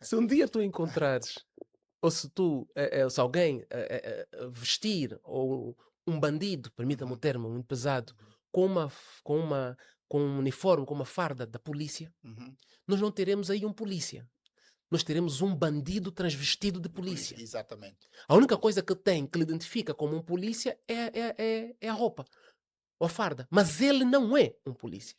se um dia tu encontrares, ou se tu, se alguém vestir, ou um bandido, permita-me o Uhum. termo, muito pesado, com uma, f- com um uniforme, com uma farda da polícia, Uhum. nós não teremos aí um polícia. Nós teremos um bandido transvestido de De polícia, polícia. exatamente. A única coisa que tem que lhe identifica como um polícia é a roupa, ou a farda. Mas ele não é um polícia.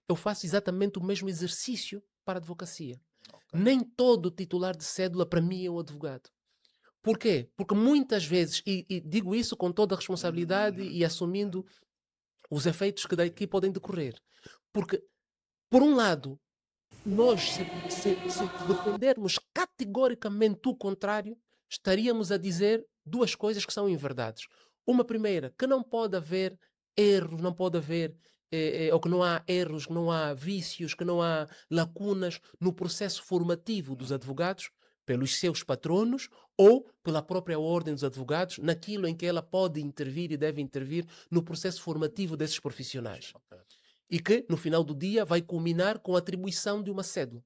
Eu faço exatamente o mesmo exercício para a advocacia. Ok. Nem todo titular de cédula para mim é um advogado. Por quê? Porque muitas vezes, e digo isso com toda a Uhum, responsabilidade uhum. e assumindo os efeitos que daqui podem decorrer. Porque, por um lado, nós, se defendermos categoricamente o contrário, estaríamos a dizer duas coisas que são inverdades. Uma primeira, que não pode haver erros, não pode haver, ou que não há erros, que não há vícios, que não há lacunas no processo formativo dos Uhum. advogados, pelos seus patronos ou pela própria ordem dos advogados, naquilo em que ela pode intervir e deve intervir no processo formativo desses profissionais. Ok. E que, no final do dia, vai culminar com a atribuição de uma cédula.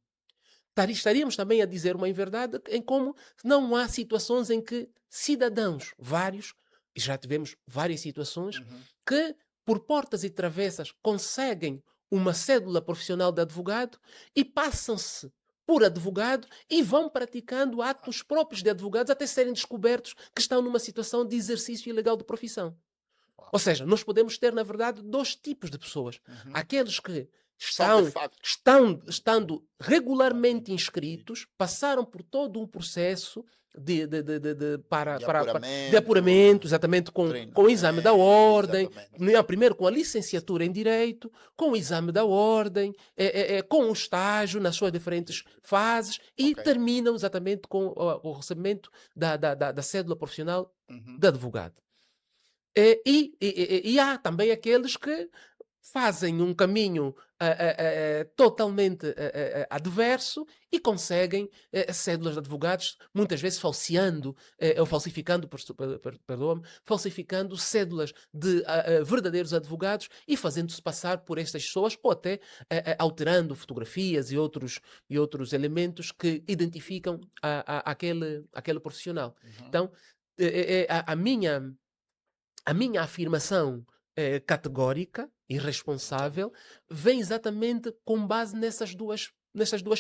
Estaríamos também a dizer uma inverdade em como não há situações em que cidadãos, vários, e já tivemos várias situações, Uhum. que por portas e travessas conseguem uma cédula profissional de advogado e passam-se por advogado e vão praticando atos próprios de advogados até serem descobertos que estão numa situação de exercício ilegal de profissão. Uau. Ou seja, nós podemos ter, na verdade, dois tipos de pessoas. Uhum. Aqueles que São de facto estando regularmente inscritos, passaram por todo um processo de de apuramento, apuramento, exatamente com o exame da treinamento, ordem, exatamente. primeiro com a licenciatura em Direito, com o exame da ordem, com o estágio nas suas diferentes fases e Ok. terminam exatamente com o recebimento da cédula profissional Uhum. de advogado. E há também aqueles que fazem um caminho totalmente adverso e conseguem cédulas de advogados, muitas vezes falseando, ou falsificando, perdoa-me, falsificando cédulas de verdadeiros advogados e fazendo-se passar por estas pessoas, ou até alterando fotografias e outros elementos que identificam aquele profissional. Uhum. Então, a minha afirmação categórica e Sim. responsável vem exatamente com base nessas duas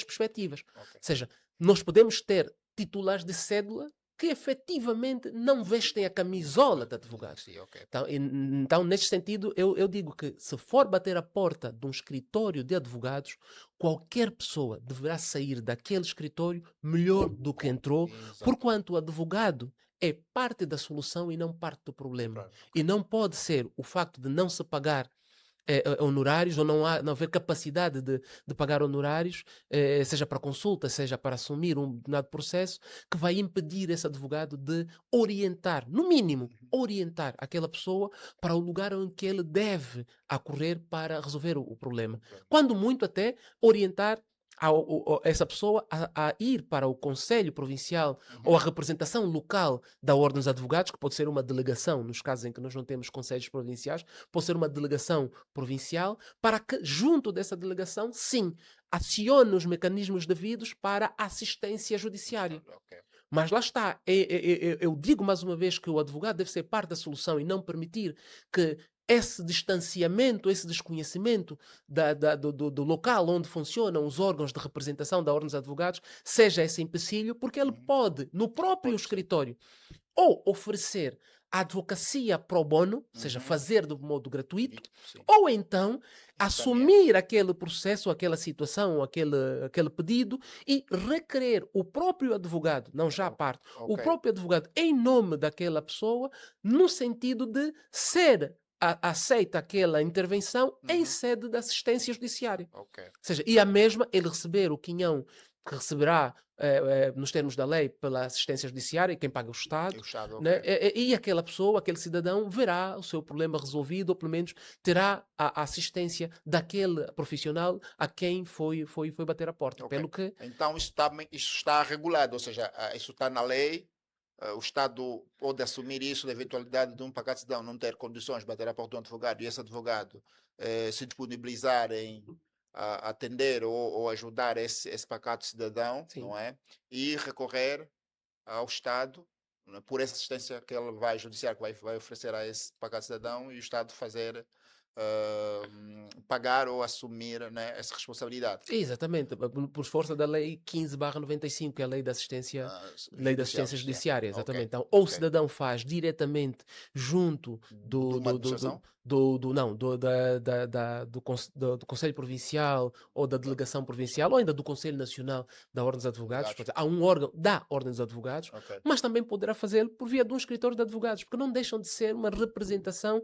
perspectivas. Ok. Ou seja, nós podemos ter titulares de cédula que efetivamente não vestem a camisola de advogado. Sim, ok. Então, neste sentido, eu digo que se for bater a porta de um escritório de advogados, qualquer pessoa deverá sair daquele escritório melhor do que entrou, Exato. porquanto o advogado é parte da solução e não parte do problema. Claro, ok. E não pode ser o facto de não se pagar, honorários, ou não haver capacidade de pagar honorários, seja para consulta, seja para assumir um determinado processo, que vai impedir esse advogado de orientar, no mínimo, Uhum. orientar aquela pessoa para o lugar em que ele deve acorrer para resolver o problema. Ok. Quando muito, até orientar essa pessoa a ir para o Conselho Provincial ou a Uhum. representação local da Ordem dos Advogados, que pode ser uma delegação, nos casos em que nós não temos conselhos provinciais, pode ser uma delegação provincial, para que, junto dessa delegação, sim, acione os mecanismos devidos para assistência judiciária. Ok. Mas lá está, eu digo mais uma vez que o advogado deve ser parte da solução e não permitir que esse distanciamento, esse desconhecimento do local onde funcionam os órgãos de representação da Ordem dos Advogados seja esse empecilho, porque ele Uhum. pode, no próprio Pode ser. escritório, ou oferecer a advocacia pro bono, ou seja, Uhum. fazer de modo gratuito, Sim. ou então Encaminhar. assumir aquele processo, aquela situação, aquele pedido e requerer o próprio advogado, não já a parte, o Ok. próprio advogado em nome daquela pessoa, no sentido de ser aceita aquela intervenção em Uhum. sede de assistência judiciária. Ok. Ou seja, e a mesma ele receber o quinhão que receberá, nos termos da lei, pela assistência judiciária, quem paga o Eu Estado, estava, ok. né? E aquela pessoa, aquele cidadão, verá o seu problema resolvido, ou pelo menos terá a assistência daquele profissional a quem foi bater a porta. Ok. Pelo que, Então isso está regulado, ou seja, isso está na lei. O Estado pode assumir isso, da eventualidade de um pagado cidadão não ter condições de bater a porta de um advogado e esse advogado se disponibilizar em atender ou ajudar esse pagado cidadão, sim, não é? E recorrer ao Estado, né, por essa assistência que ele vai judiciar, que vai oferecer a esse pagado cidadão e o Estado fazer pagar ou assumir, né, essa responsabilidade exatamente, por força da lei 15/95, que é a lei da judicial. assistência Sim. judiciária, Ok, exatamente. Então, ou o ok. cidadão faz diretamente junto De uma administração? não, do Conselho Provincial ou da Da Delegação Provincial administração. ou ainda do Conselho Nacional da Ordem dos Advogados. Advogados. Portanto, há um órgão da Ordem dos Advogados, Ok. mas também poderá fazê-lo por via de um escritório de advogados, porque não deixam de ser uma representação,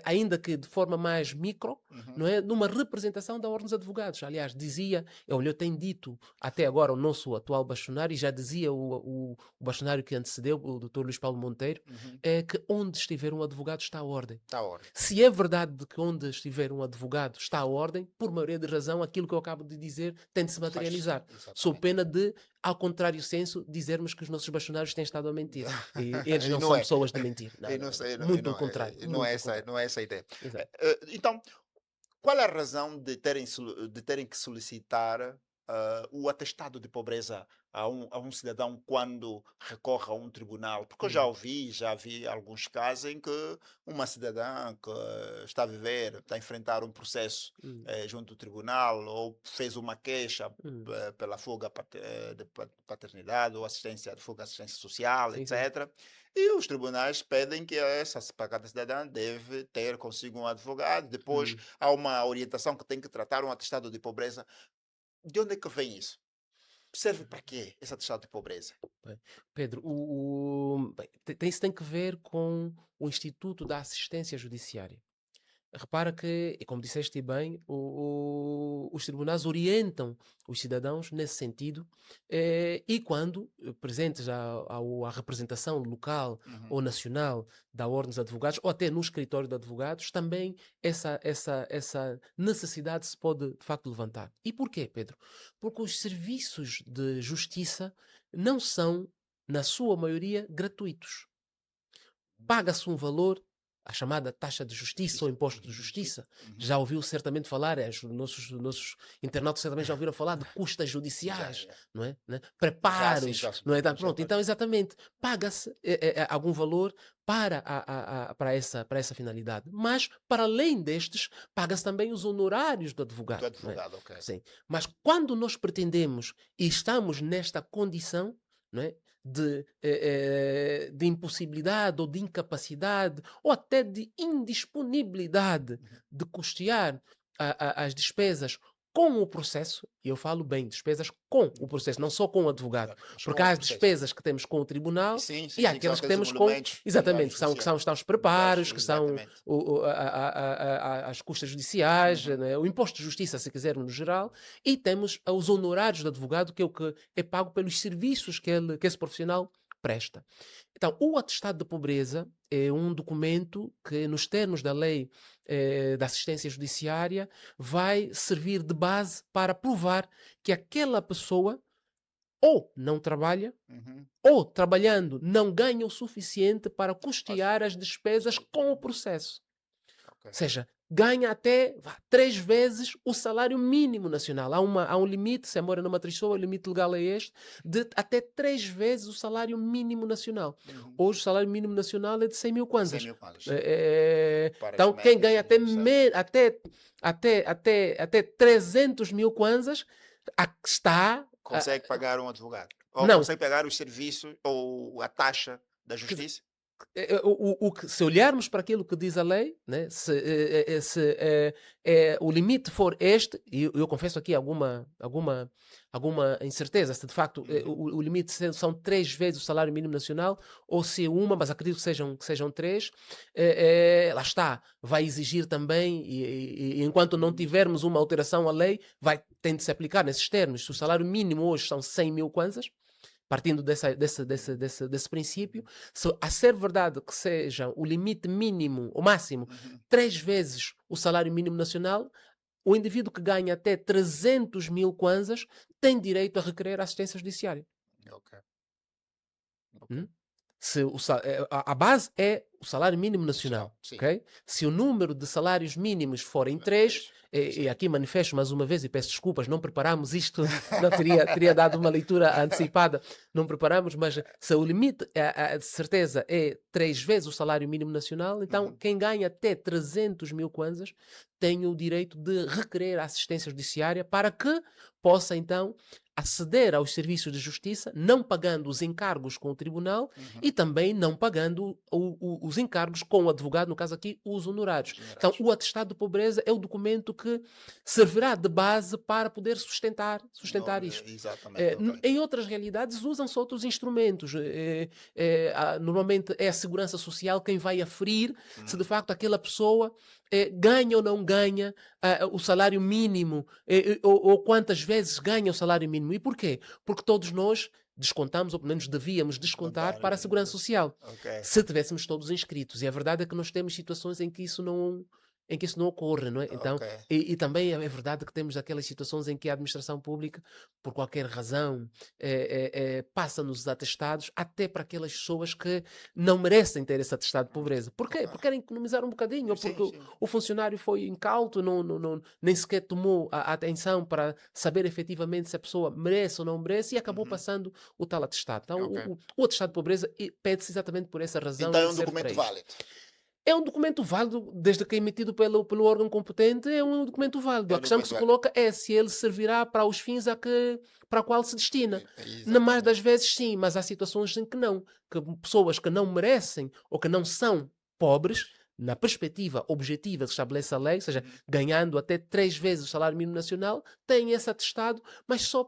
ainda que de forma mais micro, Uhum. não é? Numa representação da Ordem dos Advogados. Aliás, dizia, eu tenho dito até agora o nosso atual bastonário, e já dizia o bastonário que antecedeu, o Dr. Luís Paulo Monteiro, Uhum. é que onde estiver um advogado está a ordem. Está a ordem. Se é verdade de que onde estiver um advogado está a ordem, por maioria de razão, aquilo que eu acabo de dizer tem de se Faz materializar. Sou exatamente. pena de, ao contrário senso, dizermos que os nossos bastonários têm estado a mentir. E eles E não não são é. pessoas de mentir. Não, E não, não, não, não. sei- Muito pelo contrário. não Muito é pelo essa, contrário. não é essa a ideia. Exato. Então, qual é a razão de terem que solicitar o atestado de pobreza a um cidadão quando recorre a um tribunal? Porque eu Hum, já vi alguns casos em que uma cidadã que está a enfrentar um processo hum, junto ao tribunal ou fez uma queixa hum. pela fuga de paternidade ou assistência de fuga de assistência social, Sim, sim. etc. E os tribunais pedem que essa pagada cidadã deve ter consigo um advogado. Depois Hum. há uma orientação que tem que tratar um atestado de pobreza. De onde é que vem isso? Serve para quê esse atestado de pobreza? Bem, Pedro, bem, isso tem que ver com o Instituto da Assistência Judiciária. Repara que, e como disseste bem, os tribunais orientam os cidadãos nesse sentido, e quando presentes à representação local Uhum. ou nacional da Ordem dos Advogados, ou até no escritório de advogados, também essa necessidade se pode de facto levantar. E porquê, Pedro? Porque os serviços de justiça não são, na sua maioria, gratuitos. Paga-se um valor, a chamada taxa de justiça ou Justiça. imposto de Uhum. Justiça. justiça. Uhum. Já ouviu certamente falar, os nossos internautas certamente já ouviram falar de custas Já, judiciais, já. não é? Né? Já sim, Preparos, já não é? Tá, já pronto, então exatamente, paga-se algum valor para, para essa finalidade. Mas, para além destes, paga-se também os honorários do do advogado, não é? advogado, ok. Sim. Mas quando nós pretendemos e estamos nesta condição, não é? De impossibilidade ou de incapacidade ou até de indisponibilidade Uhum. de custear as despesas com o processo, e eu falo bem, despesas com o processo, não só com o advogado, Mas porque com há o as processo. despesas que temos com o tribunal Sim, e sim, há sim, que são aquelas que aqueles temos com, emolumentos do exatamente, honorário que são, judicial. os preparos, que são Exatamente. as custas judiciais, Uhum. né, o imposto de justiça, se quisermos, no geral, e temos os honorários do advogado, que é o que é pago pelos serviços que esse profissional presta. Então, o atestado de pobreza é um documento que, nos termos da lei da assistência judiciária, vai servir de base para provar que aquela pessoa ou não trabalha, Uhum. ou trabalhando não ganha o suficiente para Posso- custear as despesas com o processo. Ok. Ou seja, ganha até 3 vezes o salário mínimo nacional. Há um limite, se a mora numa pessoa, o limite legal é este, de até 3 vezes o salário mínimo nacional. Uhum. Hoje o salário mínimo nacional é de 100 mil 100 kwanzas. mil kwanzas, sim. Para as Então, quem médias ganha e universidades. até 300 mil kwanzas está. Consegue pagar um advogado. Ou Não, consegue pagar os serviços ou a taxa da quer dizer, justiça. se olharmos para aquilo que diz a lei, né, se o limite for este, e eu confesso aqui alguma incerteza, se de facto Uhum. o limite são 3 vezes o salário mínimo nacional, ou se é uma, mas acredito que sejam três, lá está, vai exigir também, e enquanto não tivermos uma alteração à lei, vai ter de se aplicar nesses termos. Se o salário mínimo hoje são 100 mil kwanzas, partindo desse princípio, se a ser verdade que seja o limite mínimo, o máximo, Uhum. 3 vezes o salário mínimo nacional, o indivíduo que ganha até 300 mil kwanzas tem direito a requerer assistência judiciária. Ok. Ok. Hum? Se a base é o salário mínimo nacional. Nacional, sim. Ok? Se o número de salários mínimos forem 3, Três. e aqui manifesto mais uma vez e peço desculpas, não preparamos isto, não teria dado uma leitura antecipada, não preparamos, mas se o limite, de certeza, é 3 vezes o salário mínimo nacional, então Uhum. quem ganha até 300 mil kwanzas tem o direito de requerer a assistência judiciária para que possa então aceder aos serviços de justiça, não pagando os encargos com o tribunal Uhum. e também não pagando os encargos com o advogado, no caso aqui, os honorários. Os Então, honorários. o atestado de pobreza é o documento que servirá de base para poder sustentar isto. Exatamente, ok. Em outras realidades, usam-se outros instrumentos. Normalmente é a segurança social quem vai aferir se de Uhum. facto aquela pessoa ganha ou não ganha o salário mínimo, ou quantas vezes ganha o salário mínimo. E porquê? Porque todos nós descontamos, ou pelo menos devíamos descontar Descontar para a segurança social. Ok. Se tivéssemos todos inscritos. E a verdade é que nós temos situações em que isso não ocorre, não é? Então, Ok. e também é verdade que temos aquelas situações em que a administração pública, por qualquer razão, passa-nos os atestados até para aquelas pessoas que não merecem ter esse atestado de pobreza. Porquê? Ok. Porque querem economizar um bocadinho, ou porque Sim, sim. o funcionário foi incauto, nem sequer tomou a atenção para saber efetivamente se a pessoa merece ou não merece e acabou Uhum. passando o tal atestado. Então, Ok. o atestado de pobreza pede-se exatamente por essa razão Então e é de um ser para documento isto. válido. É um documento válido, desde que é emitido pelo órgão competente, é um documento válido. É A um questão que documento se válido. coloca é se ele servirá para os fins para a qual se destina. Na mais Exatamente. das vezes, sim, mas há situações em que não. Que pessoas que não merecem ou que não são pobres, na perspectiva objetiva que estabelece a lei, ou seja, Uhum. ganhando até 3 vezes o salário mínimo nacional, têm esse atestado, mas só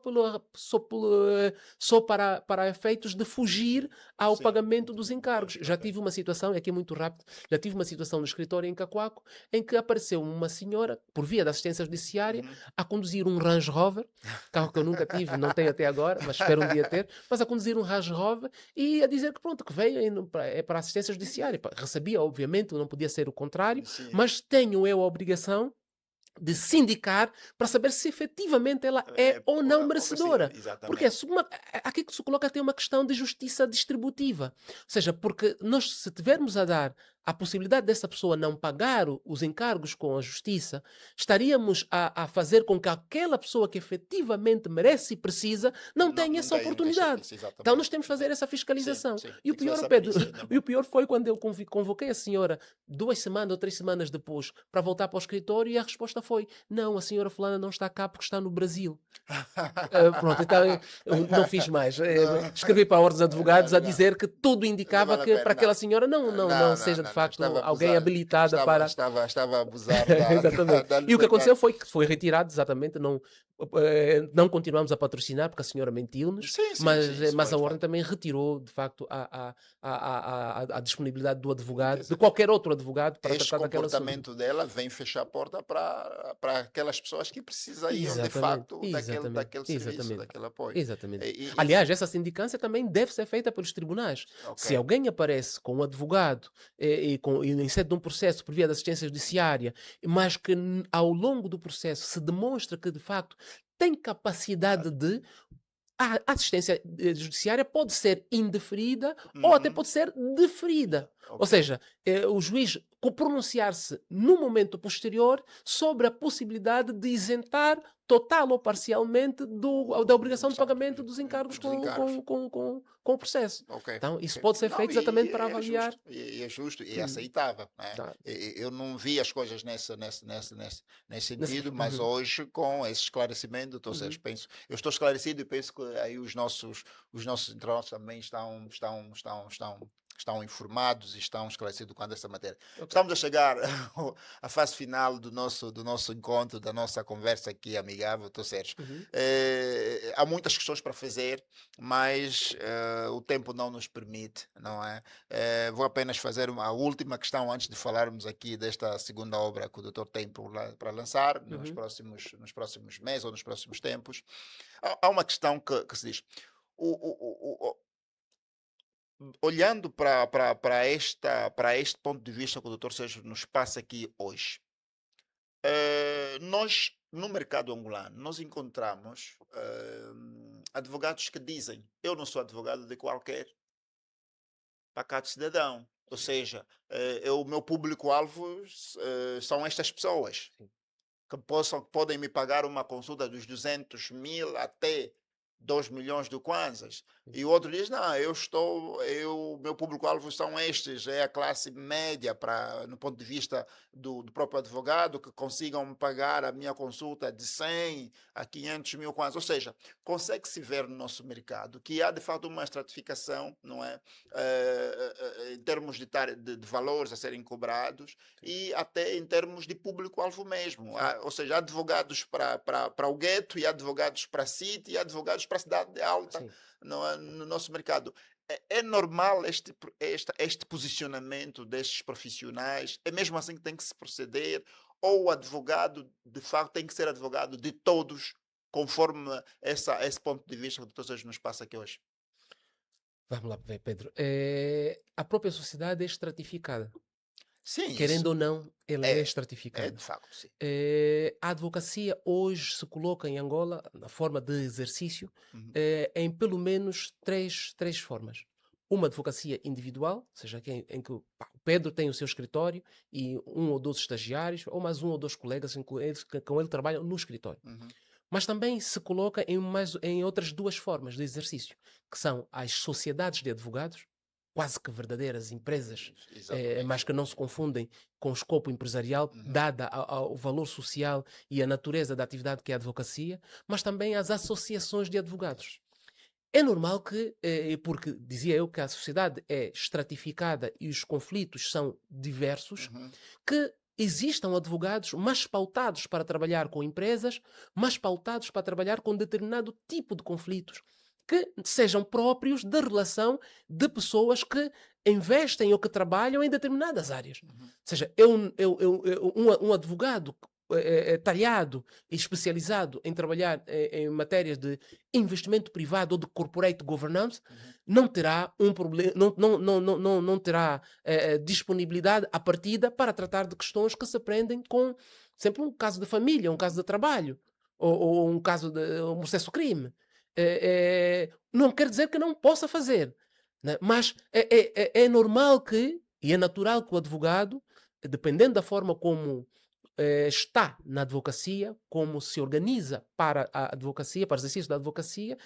para efeitos de fugir ao Sim. pagamento dos encargos. Já Ok. tive uma situação, e aqui é muito rápido, já tive uma situação no escritório em Cacoaco, em que apareceu uma senhora, por via da assistência judiciária, Uhum. a conduzir um Range Rover, carro que eu nunca tive, não tenho até agora, mas espero um dia ter, mas a conduzir um Range Rover e a dizer que pronto, que veio para a assistência judiciária. Pá, recebia, obviamente, não podia ser o contrário, Sim. mas tenho eu a obrigação de sindicar para saber se efetivamente ela é ou não Ou merecedor, merecedora. Porque exatamente. aqui que se coloca tem uma questão de justiça distributiva. Ou seja, porque nós, se tivermos a dar a possibilidade dessa pessoa não pagar os encargos com a justiça, estaríamos a fazer com que aquela pessoa que efetivamente merece e precisa não Não, tenha não essa tem, não tem oportunidade. chance, Então exatamente. nós temos que fazer essa Sim, fiscalização. sim. E o Tem que pior, saber Pedro, isso. Não, e o pior foi quando eu convoquei a senhora 2 semanas ou 3 semanas depois para voltar para o escritório e a resposta foi: não, a senhora fulana não está cá porque está no Brasil. Pronto, então eu não fiz mais. Não, Escrevi para a Ordem dos Advogados a não, dizer que tudo não indicava vale a que pena. para aquela senhora não Não, não, seja de não, facto estava a alguém abusar, habilitada para. estava a abusar da, Exatamente. da E o que liberdade. aconteceu foi que foi retirado, exatamente, não, não continuamos a patrocinar porque a senhora mentiu-nos, Sim, sim, sim, isso mas foi a de Ordem facto. também retirou, de facto, a disponibilidade do Quer advogado, de dizer, qualquer outro advogado, para este tratar daquele assunto. comportamento dela vem fechar a porta para aquelas pessoas que precisariam de Exatamente, facto exatamente, daquele serviço, exatamente. daquele apoio. Exatamente. E Aliás, essa sindicância também deve ser feita pelos tribunais. ok, Se alguém aparece com um advogado e em sede de um processo por via da assistência judiciária, mas que ao longo do processo se demonstra que de facto tem capacidade de, a assistência judiciária pode ser indeferida ou até uhum, pode ser deferida. Ou ok. seja, o juiz pronunciar-se no momento posterior sobre a possibilidade de isentar total ou parcialmente da obrigação de pagamento dos encargos Dos encargos. com o processo. Ok, Então, isso ok. pode ser Não, feito exatamente e para é avaliar. justo, e é justo, e é Hum, aceitável, né? tá. Eu não vi as coisas nesse sentido, mas Uhum, hoje, com esse esclarecimento, ou seja, uhum. penso, eu estou esclarecido e penso que aí os nossos internautas também estão informados e estão esclarecidos quanto a essa matéria. Ok. Estamos a chegar à fase final do nosso encontro, da nossa conversa aqui amigável, estou Sérgio. Uhum. Há muitas questões para fazer, mas o tempo não nos permite, não é? Vou apenas fazer uma última questão antes de falarmos aqui desta segunda obra que o doutor tem para lançar Uhum. nos próximos meses ou nos próximos tempos. Há uma questão que se diz, o, o, o, o- olhando para este ponto de vista que o doutor Sérgio nos passa aqui hoje, nós, no mercado angolano, nós encontramos advogados que dizem: eu não sou advogado de qualquer pacato cidadão. Ou Sim, seja, o meu público-alvo são estas pessoas sim, que podem me pagar uma consulta dos 200.000 até 2 milhões de kwanzas. sim. E o outro diz, não, meu público-alvo são estes, é a classe média, no ponto de vista do próprio advogado, que consigam me pagar a minha consulta de 100 a 500 mil kwanzas. Ou seja, consegue-se ver no nosso mercado que há, de fato, uma estratificação, não é? Em termos de valores a serem cobrados, Sim, e até em termos de público-alvo mesmo. sim, Ou seja, há advogados para o gueto, e há advogados para a City, e há advogados para a cidade alta sim. no nosso mercado. É normal este posicionamento destes profissionais? É mesmo assim que tem que se proceder? Ou o advogado, de facto, tem que ser advogado de todos, conforme esse ponto de vista que o doutor nos passa aqui hoje? Vamos lá ver, Pedro. A própria sociedade é estratificada. Sim, Querendo isso ou não, ela é é de estratificada. facto, sim. A advocacia hoje se coloca em Angola, na forma de exercício, Uhum, em pelo menos três formas. Uma advocacia individual, ou seja, em que pá, o Pedro tem o seu escritório e um ou dois estagiários, ou mais um ou dois colegas que com ele trabalham no escritório. uhum. Mas também se coloca em outras duas formas de exercício, que são as sociedades de advogados, quase que verdadeiras empresas, Exatamente. mas que não se confundem com o escopo empresarial, Uhum. dada ao valor social e a natureza da atividade que é a advocacia, mas também as associações de advogados. É normal que, porque dizia eu que a sociedade é estratificada e os conflitos são diversos, Uhum. que existam advogados mais pautados para trabalhar com empresas, mais pautados para trabalhar com determinado tipo de conflitos, que sejam próprios da relação de pessoas que investem ou que trabalham em determinadas áreas. Ou Uhum. seja, um advogado talhado e especializado em trabalhar em matérias de investimento privado ou de corporate governance Uhum. não terá um problema, não terá disponibilidade à partida para tratar de questões que se prendem com sempre um caso de família, um caso de trabalho, ou um caso de um processo crime. Não quer dizer que não possa fazer, né? Mas é normal que, e é natural que o advogado, dependendo da forma como está na advocacia, como se organiza para a advocacia, para o exercício da advocacia,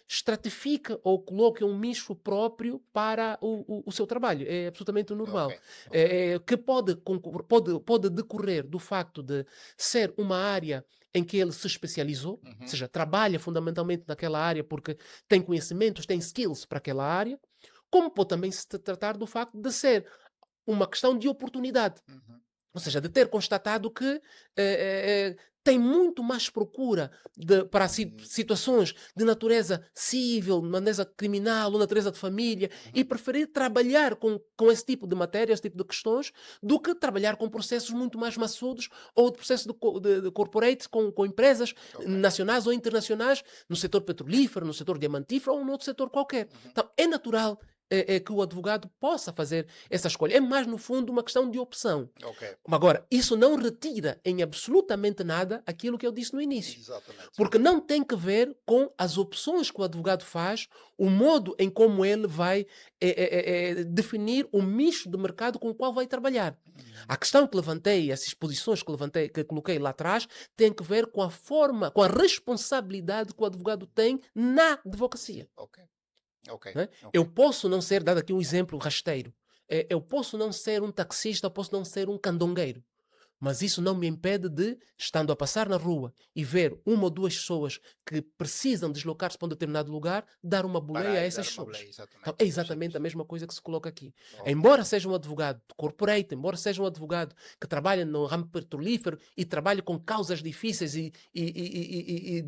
estratifica ou coloca um nicho próprio para o seu trabalho. É absolutamente Ok, normal. ok. Que pode decorrer do facto de ser uma área em que ele se especializou, ou Uhum. seja, trabalha fundamentalmente naquela área porque tem conhecimentos, tem skills para aquela área, como pode também se tratar do facto de ser uma questão de oportunidade. Uhum. Ou seja, de ter constatado que tem muito mais procura para situações de natureza civil, natureza criminal ou natureza de família, e preferir trabalhar com esse tipo de matéria, esse tipo de questões, do que trabalhar com processos muito mais maçudos ou de processos de corporate com empresas Ok. nacionais ou internacionais no setor petrolífero, no setor diamantífero ou no outro setor qualquer. Uhum. Então, é natural que o advogado possa fazer essa escolha. É mais, no fundo, uma questão de opção. Ok. Agora, isso não retira em absolutamente nada aquilo que eu disse no início. Exatamente. Porque não tem que ver com as opções que o advogado faz, o modo em como ele vai definir o nicho de mercado com o qual vai trabalhar. A questão que levantei, essas posições que levantei, que coloquei lá atrás, tem que ver com a forma, com a responsabilidade que o advogado tem na advocacia. Ok. Ok. Né? Ok. Eu posso não ser, dado aqui um exemplo rasteiro, eu posso não ser um taxista, eu posso não ser um candongueiro, mas isso não me impede de, estando a passar na rua e ver uma ou duas pessoas que precisam deslocar-se para um determinado lugar, dar uma boleia Parar a e dar essas uma pessoas. boleia, Então, exatamente. é Eu percebo exatamente a isso. mesma coisa que se coloca aqui. Ok. Embora seja um advogado de corporate, embora seja um advogado que trabalha no ramo petrolífero e trabalhe com causas difíceis e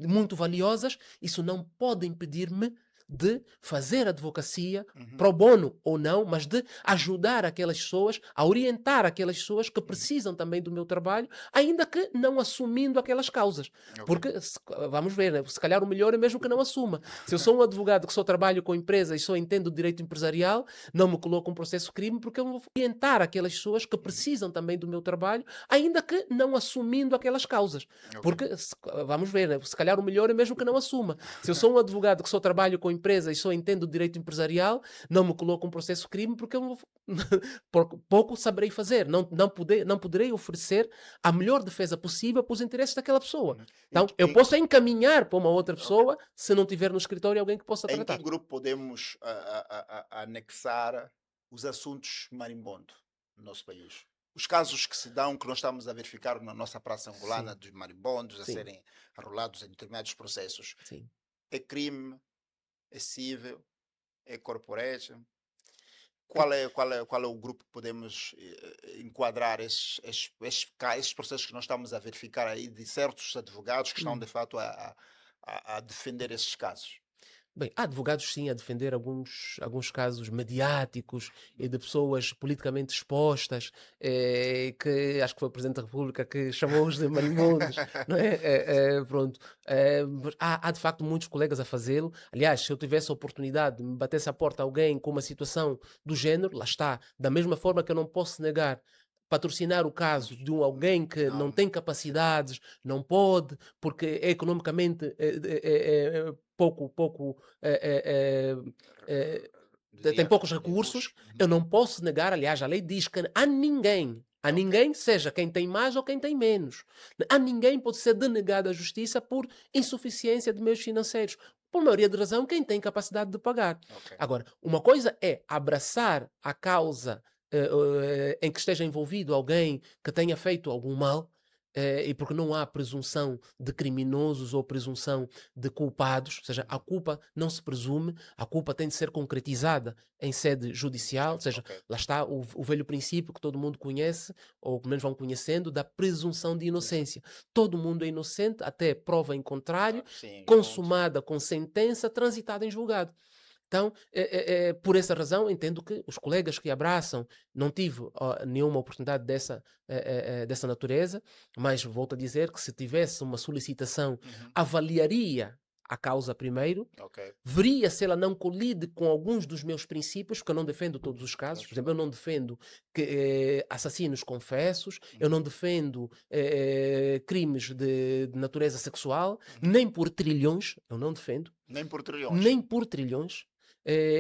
muito valiosas, isso não pode impedir-me de fazer advocacia Uhum. pro bono ou não, mas de ajudar aquelas pessoas, a orientar aquelas pessoas que precisam também do meu trabalho, ainda que não assumindo aquelas causas. Ok. Porque, vamos ver, né? Se calhar o melhor é mesmo que não assuma. Se eu sou um advogado que só trabalho com empresas e só entendo direito empresarial, não me coloco um processo crime, porque eu vou orientar aquelas pessoas que precisam também do meu trabalho, ainda que não assumindo aquelas causas. Ok. Porque, vamos ver, né? Se calhar o melhor é mesmo que não assuma. Se eu sou um advogado que só trabalho com empresas e só entendo direito empresarial, não me coloco um processo crime, porque eu pouco saberei fazer. Não poderei oferecer a melhor defesa possível para os interesses daquela pessoa. Uhum. Então, eu posso encaminhar para uma outra pessoa se não tiver no escritório alguém que possa Em que tratar. grupo podemos anexar os assuntos marimbondo no nosso país? Os casos que se dão, que nós estamos a verificar na nossa praça angolana, Sim, dos marimbondos a sim, serem arrolados em determinados processos, sim. é crime, é civil, é corporate? É, Qual é o grupo que podemos enquadrar esses processos que nós estamos a verificar aí de certos advogados que estão de fato a defender esses casos? Bem, há advogados sim a defender alguns casos mediáticos e de pessoas politicamente expostas, que acho que foi o Presidente da República que chamou-os de marimbondos, não é? Pronto. Mas há de facto muitos colegas a fazê-lo. Aliás, se eu tivesse a oportunidade de me batesse à porta alguém com uma situação do género, lá está. Da mesma forma que eu não posso negar patrocinar o caso de alguém que não Não, tem capacidades, não pode, porque é economicamente pouco tem dizia poucos recursos, Jesus. eu não posso negar, aliás, a lei diz que a Ok. ninguém, seja quem tem mais ou quem tem menos, a ninguém pode ser denegada a justiça por insuficiência de meios financeiros. Por maioria de razão, quem tem capacidade de pagar. Ok. Agora, uma coisa é abraçar a causa em que esteja envolvido alguém que tenha feito algum mal, e porque não há presunção de criminosos ou presunção de culpados, ou seja, a culpa não se presume, a culpa tem de ser concretizada em sede judicial, ou seja, Ok. lá está o velho princípio que todo mundo conhece, ou pelo menos vão conhecendo, da presunção de inocência. Todo mundo é inocente até prova em contrário, Sim, junto. consumada com sentença, transitada em julgado. Então, por essa razão, entendo que os colegas que abraçam, não tive nenhuma oportunidade dessa natureza, mas volto a dizer que se tivesse uma solicitação, Uhum. avaliaria a causa primeiro, Ok. veria se ela não colide com alguns dos meus princípios, porque eu não defendo todos os casos. Por exemplo, eu não defendo assassinos confessos, eu não defendo crimes de natureza sexual, nem por trilhões, eu não defendo, Nem por trilhões. nem por trilhões.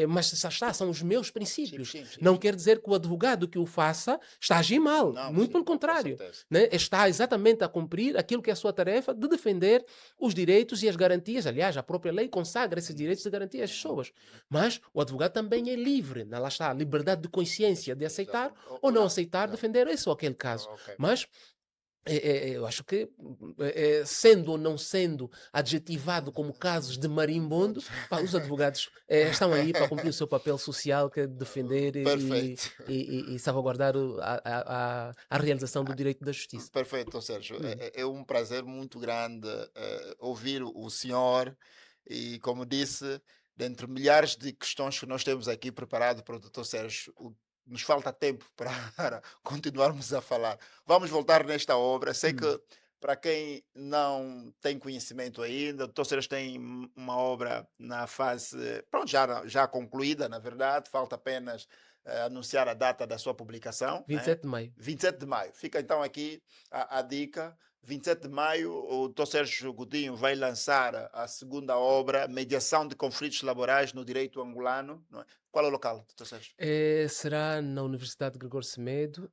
Mas já está, são os meus Sim, princípios. sim, sim, Não sim. quer dizer que o advogado que o faça está a agir mal. Não, Muito sim, pelo com contrário. certeza. Né? Está exatamente a cumprir aquilo que é a sua tarefa de defender os direitos e as garantias. Aliás, a própria lei consagra esses direitos e garantias às pessoas. Mas o advogado também é livre. Né? Lá está, a liberdade de consciência de aceitar Exatamente. ou não Não, aceitar exato. defender esse ou aquele caso. Ok. Mas Eu acho que, sendo ou não sendo adjetivado como casos de marimbondo, pá, os advogados estão aí para cumprir o seu papel social, que é defender Perfeito. e salvaguardar a realização do direito da justiça. Perfeito, Sérgio. Hum, É um prazer muito grande ouvir o senhor e, como disse, dentre milhares de questões que nós temos aqui preparado para o doutor Sérgio, nos falta tempo para continuarmos a falar. Vamos voltar nesta obra. Sei hum. que, para quem não tem conhecimento ainda, o doutor Sérgio tem uma obra na fase, pronto, já concluída, na verdade, falta apenas anunciar a data da sua publicação, né? 27 de maio. 27 de maio. Fica então aqui a dica. 27 de maio, o Dr. Sérgio Godinho vai lançar a segunda obra, Mediação de Conflitos Laborais no Direito Angolano. Não é? Qual é o local, Dr. Sérgio? Será na Universidade de Gregório Semedo,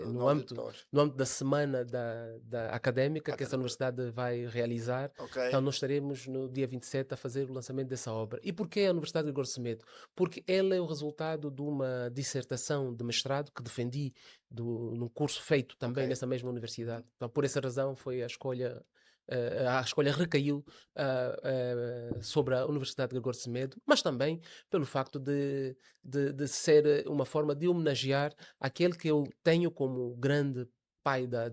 No auditório. no âmbito da semana da académica que essa Academia. universidade vai realizar. Ok, Então, nós estaremos no dia 27 a fazer o lançamento dessa obra. E porquê a Universidade de Gregório Semedo? Porque ela é o resultado de uma dissertação de mestrado que defendi num curso feito também ok. nessa mesma Uhum. universidade. Então, por essa razão, foi a escolha recaiu sobre a Universidade de Gregório Semedo, mas também pelo facto de ser uma forma de homenagear aquele que eu tenho como grande pai da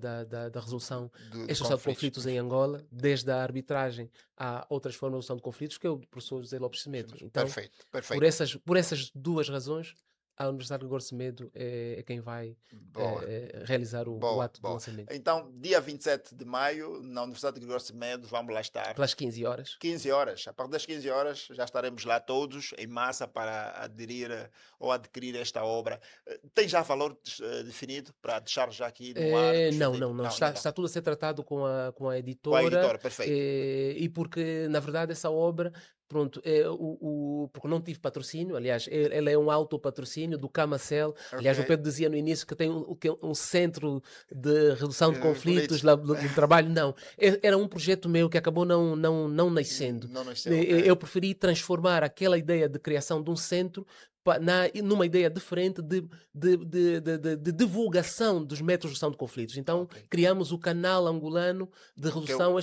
resolução De extrajudicial de conflitos. conflitos em Angola, desde a arbitragem a outras formas de resolução de conflitos, que é o professor José Lopes Semedo. Então, Perfeito, perfeito. por essas duas razões, a Universidade de Gregório Semedo é quem vai Boa. realizar o Boa, ato de boa. lançamento. Então, dia 27 de maio, na Universidade de Gregório Semedo, vamos lá estar. Pelas 15 horas. 15 horas. A partir das 15 horas já estaremos lá todos em massa para aderir ou adquirir esta obra. Tem já valor definido para deixar já aqui no ar Não, disponível? não, não. Não, ainda não. Está tudo a ser tratado com a Com a editora, editora, perfeito. e porque, na verdade, essa obra, pronto, porque não tive patrocínio, aliás, ela é um autopatrocínio do Camacel. Ok. Aliás, o Pedro dizia no início que tem um centro de redução de conflitos Conflitos. lá do trabalho. Não, era um projeto meu que acabou não nascendo. Não nasceu, ok. Eu preferi transformar aquela ideia de criação de um centro numa ideia diferente de divulgação dos métodos de resolução de conflitos. Então, Ok. criamos o canal angolano de Que é redução,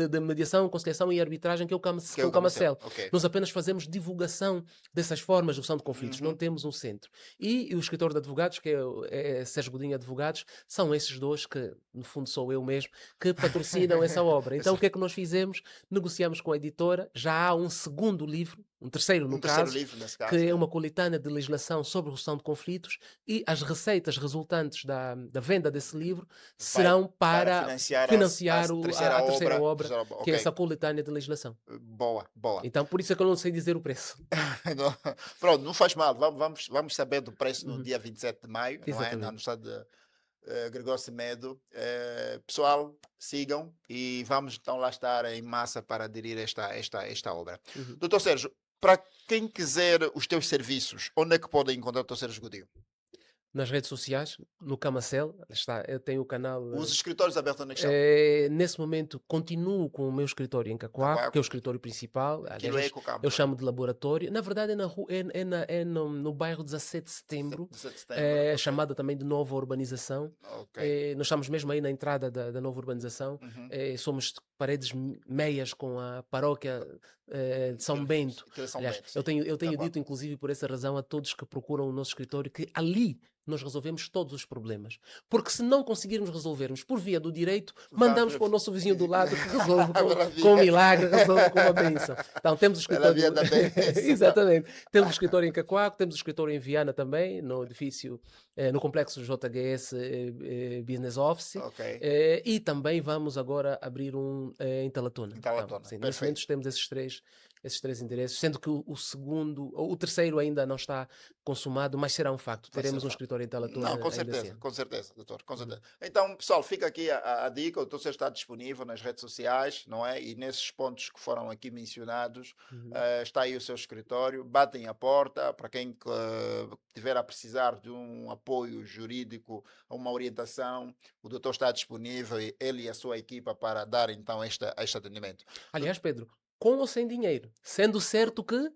de mediação, conciliação e arbitragem, que é que é o o Camacel. Camacel. Ok. Nós apenas fazemos divulgação dessas formas de resolução de conflitos, não Uhum. temos um centro. E o escritor de advogados, que é Sérgio Godinho Advogados, são esses dois que, no fundo, sou eu mesmo, que patrocinam essa obra. Então, o que é que nós fizemos? Negociamos com a editora, já há um segundo livro, um terceiro no Um terceiro caso, livro, nesse que caso, é né? uma coletânea de legislação sobre resolução de conflitos, e as receitas resultantes da venda desse livro Vai serão para para financiar financiar terceira a terceira obra. obra, Terceira obra. que é Ok. essa coletânea de legislação. Boa, boa. Então, por isso é que eu não sei dizer o preço. Não, pronto, não faz mal. Vamos saber do preço no Uhum, dia 27 de maio, não é? Na exatamente. Universidade de Gregório Semedo. Pessoal, sigam e vamos então lá estar em massa para aderir a esta obra. Uhum. Doutor Sérgio, para quem quiser os teus serviços, onde é que podem encontrar o Dr. Sérgio Godinho? Nas redes sociais, no Camacel, está, eu tenho o canal. Os escritórios abertos onde é que estão? Nesse momento, continuo com o meu escritório em Cacoaco, que é o Cacoaco, escritório principal. aquilo é Aliás, eu Ecocampo, chamo de laboratório. Na verdade, é, na rua, no bairro 17 de setembro, 17 de setembro, ok. chamada também de Nova Urbanização. Ok. Nós estamos mesmo aí na entrada da Nova Urbanização. Uhum. Somos de paredes meias com a paróquia de São Bento. Aquilo é São Aliás, Bento, sim. eu tenho dito, Cacoaco. inclusive, por essa razão, a todos que procuram o nosso escritório, que ali nós resolvemos todos os problemas. Porque se não conseguirmos resolvermos por via do direito, mandamos para o nosso vizinho do lado que resolve Pela com um via, milagre, resolve com uma bênção. Então temos o pela escritório. via da bênção. Exatamente. Temos o escritório em Cacoaco, temos o escritório em Viana também, no edifício, no complexo JHS Business Office. Ok. E também vamos agora abrir um em Talatona. Então, Então, Latona, sim, nesse perfeito. momento temos esses três endereços, sendo que o terceiro ainda não está consumado, mas será um facto. Vai ser Teremos um fácil. escritório em Não, Talatona ainda esse ano. com certeza, doutor, com Uhum, certeza. Então, pessoal, fica aqui a dica, o doutor está disponível nas redes sociais, não é? E nesses pontos que foram aqui mencionados, uhum. está aí o seu escritório, batem a porta, para quem tiver a precisar de um apoio jurídico, uma orientação, o doutor está disponível, ele e a sua equipa, para dar então este atendimento. Aliás, Pedro, com ou sem dinheiro, sendo certo que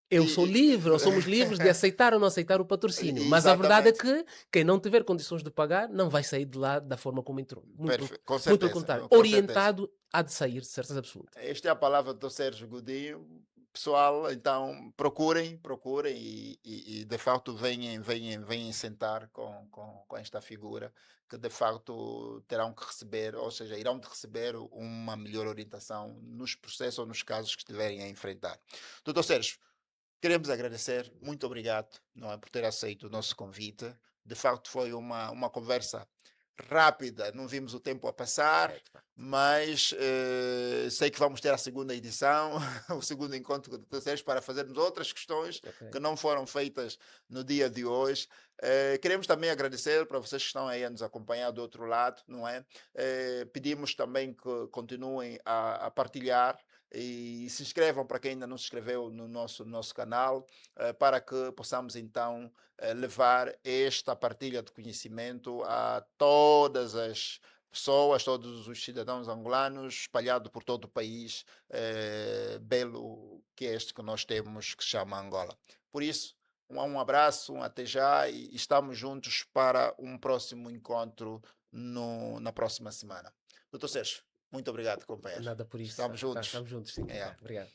Eu sou E, livre, ou somos livres de aceitar ou não aceitar o patrocínio. Mas a verdade é exatamente. que quem não tiver condições de pagar não vai sair de lá da forma como entrou. Com Muito pelo certeza, contrário. com certeza. Orientado há de sair, de certeza absoluta. Esta é a palavra do Sérgio Godinho. Pessoal, então procurem e de facto venham sentar com esta figura que de facto terão que receber, ou seja, irão de receber uma melhor orientação nos processos ou nos casos que estiverem a enfrentar. Doutor Sérgio, queremos agradecer, muito obrigado, não é, por ter aceito o nosso convite. De facto, foi uma conversa rápida, não vimos o tempo a passar, É, de facto. mas sei que vamos ter a segunda edição, o segundo encontro com o Dr. Sérgio, para fazermos outras questões Ok. que não foram feitas no dia de hoje. Queremos também agradecer para vocês que estão aí a nos acompanhar do outro lado, não é? Pedimos também que continuem a partilhar e se inscrevam para quem ainda não se inscreveu no nosso canal, para que possamos então levar esta partilha de conhecimento a todas as pessoas, todos os cidadãos angolanos, espalhado por todo o país belo que é este que nós temos, que se chama Angola. Por isso, um abraço, um até já e estamos juntos para um próximo encontro na próxima semana. Doutor Sérgio, muito obrigado, companheiro. Nada por isso. Estamos juntos. Estamos juntos, sim. É. Obrigado.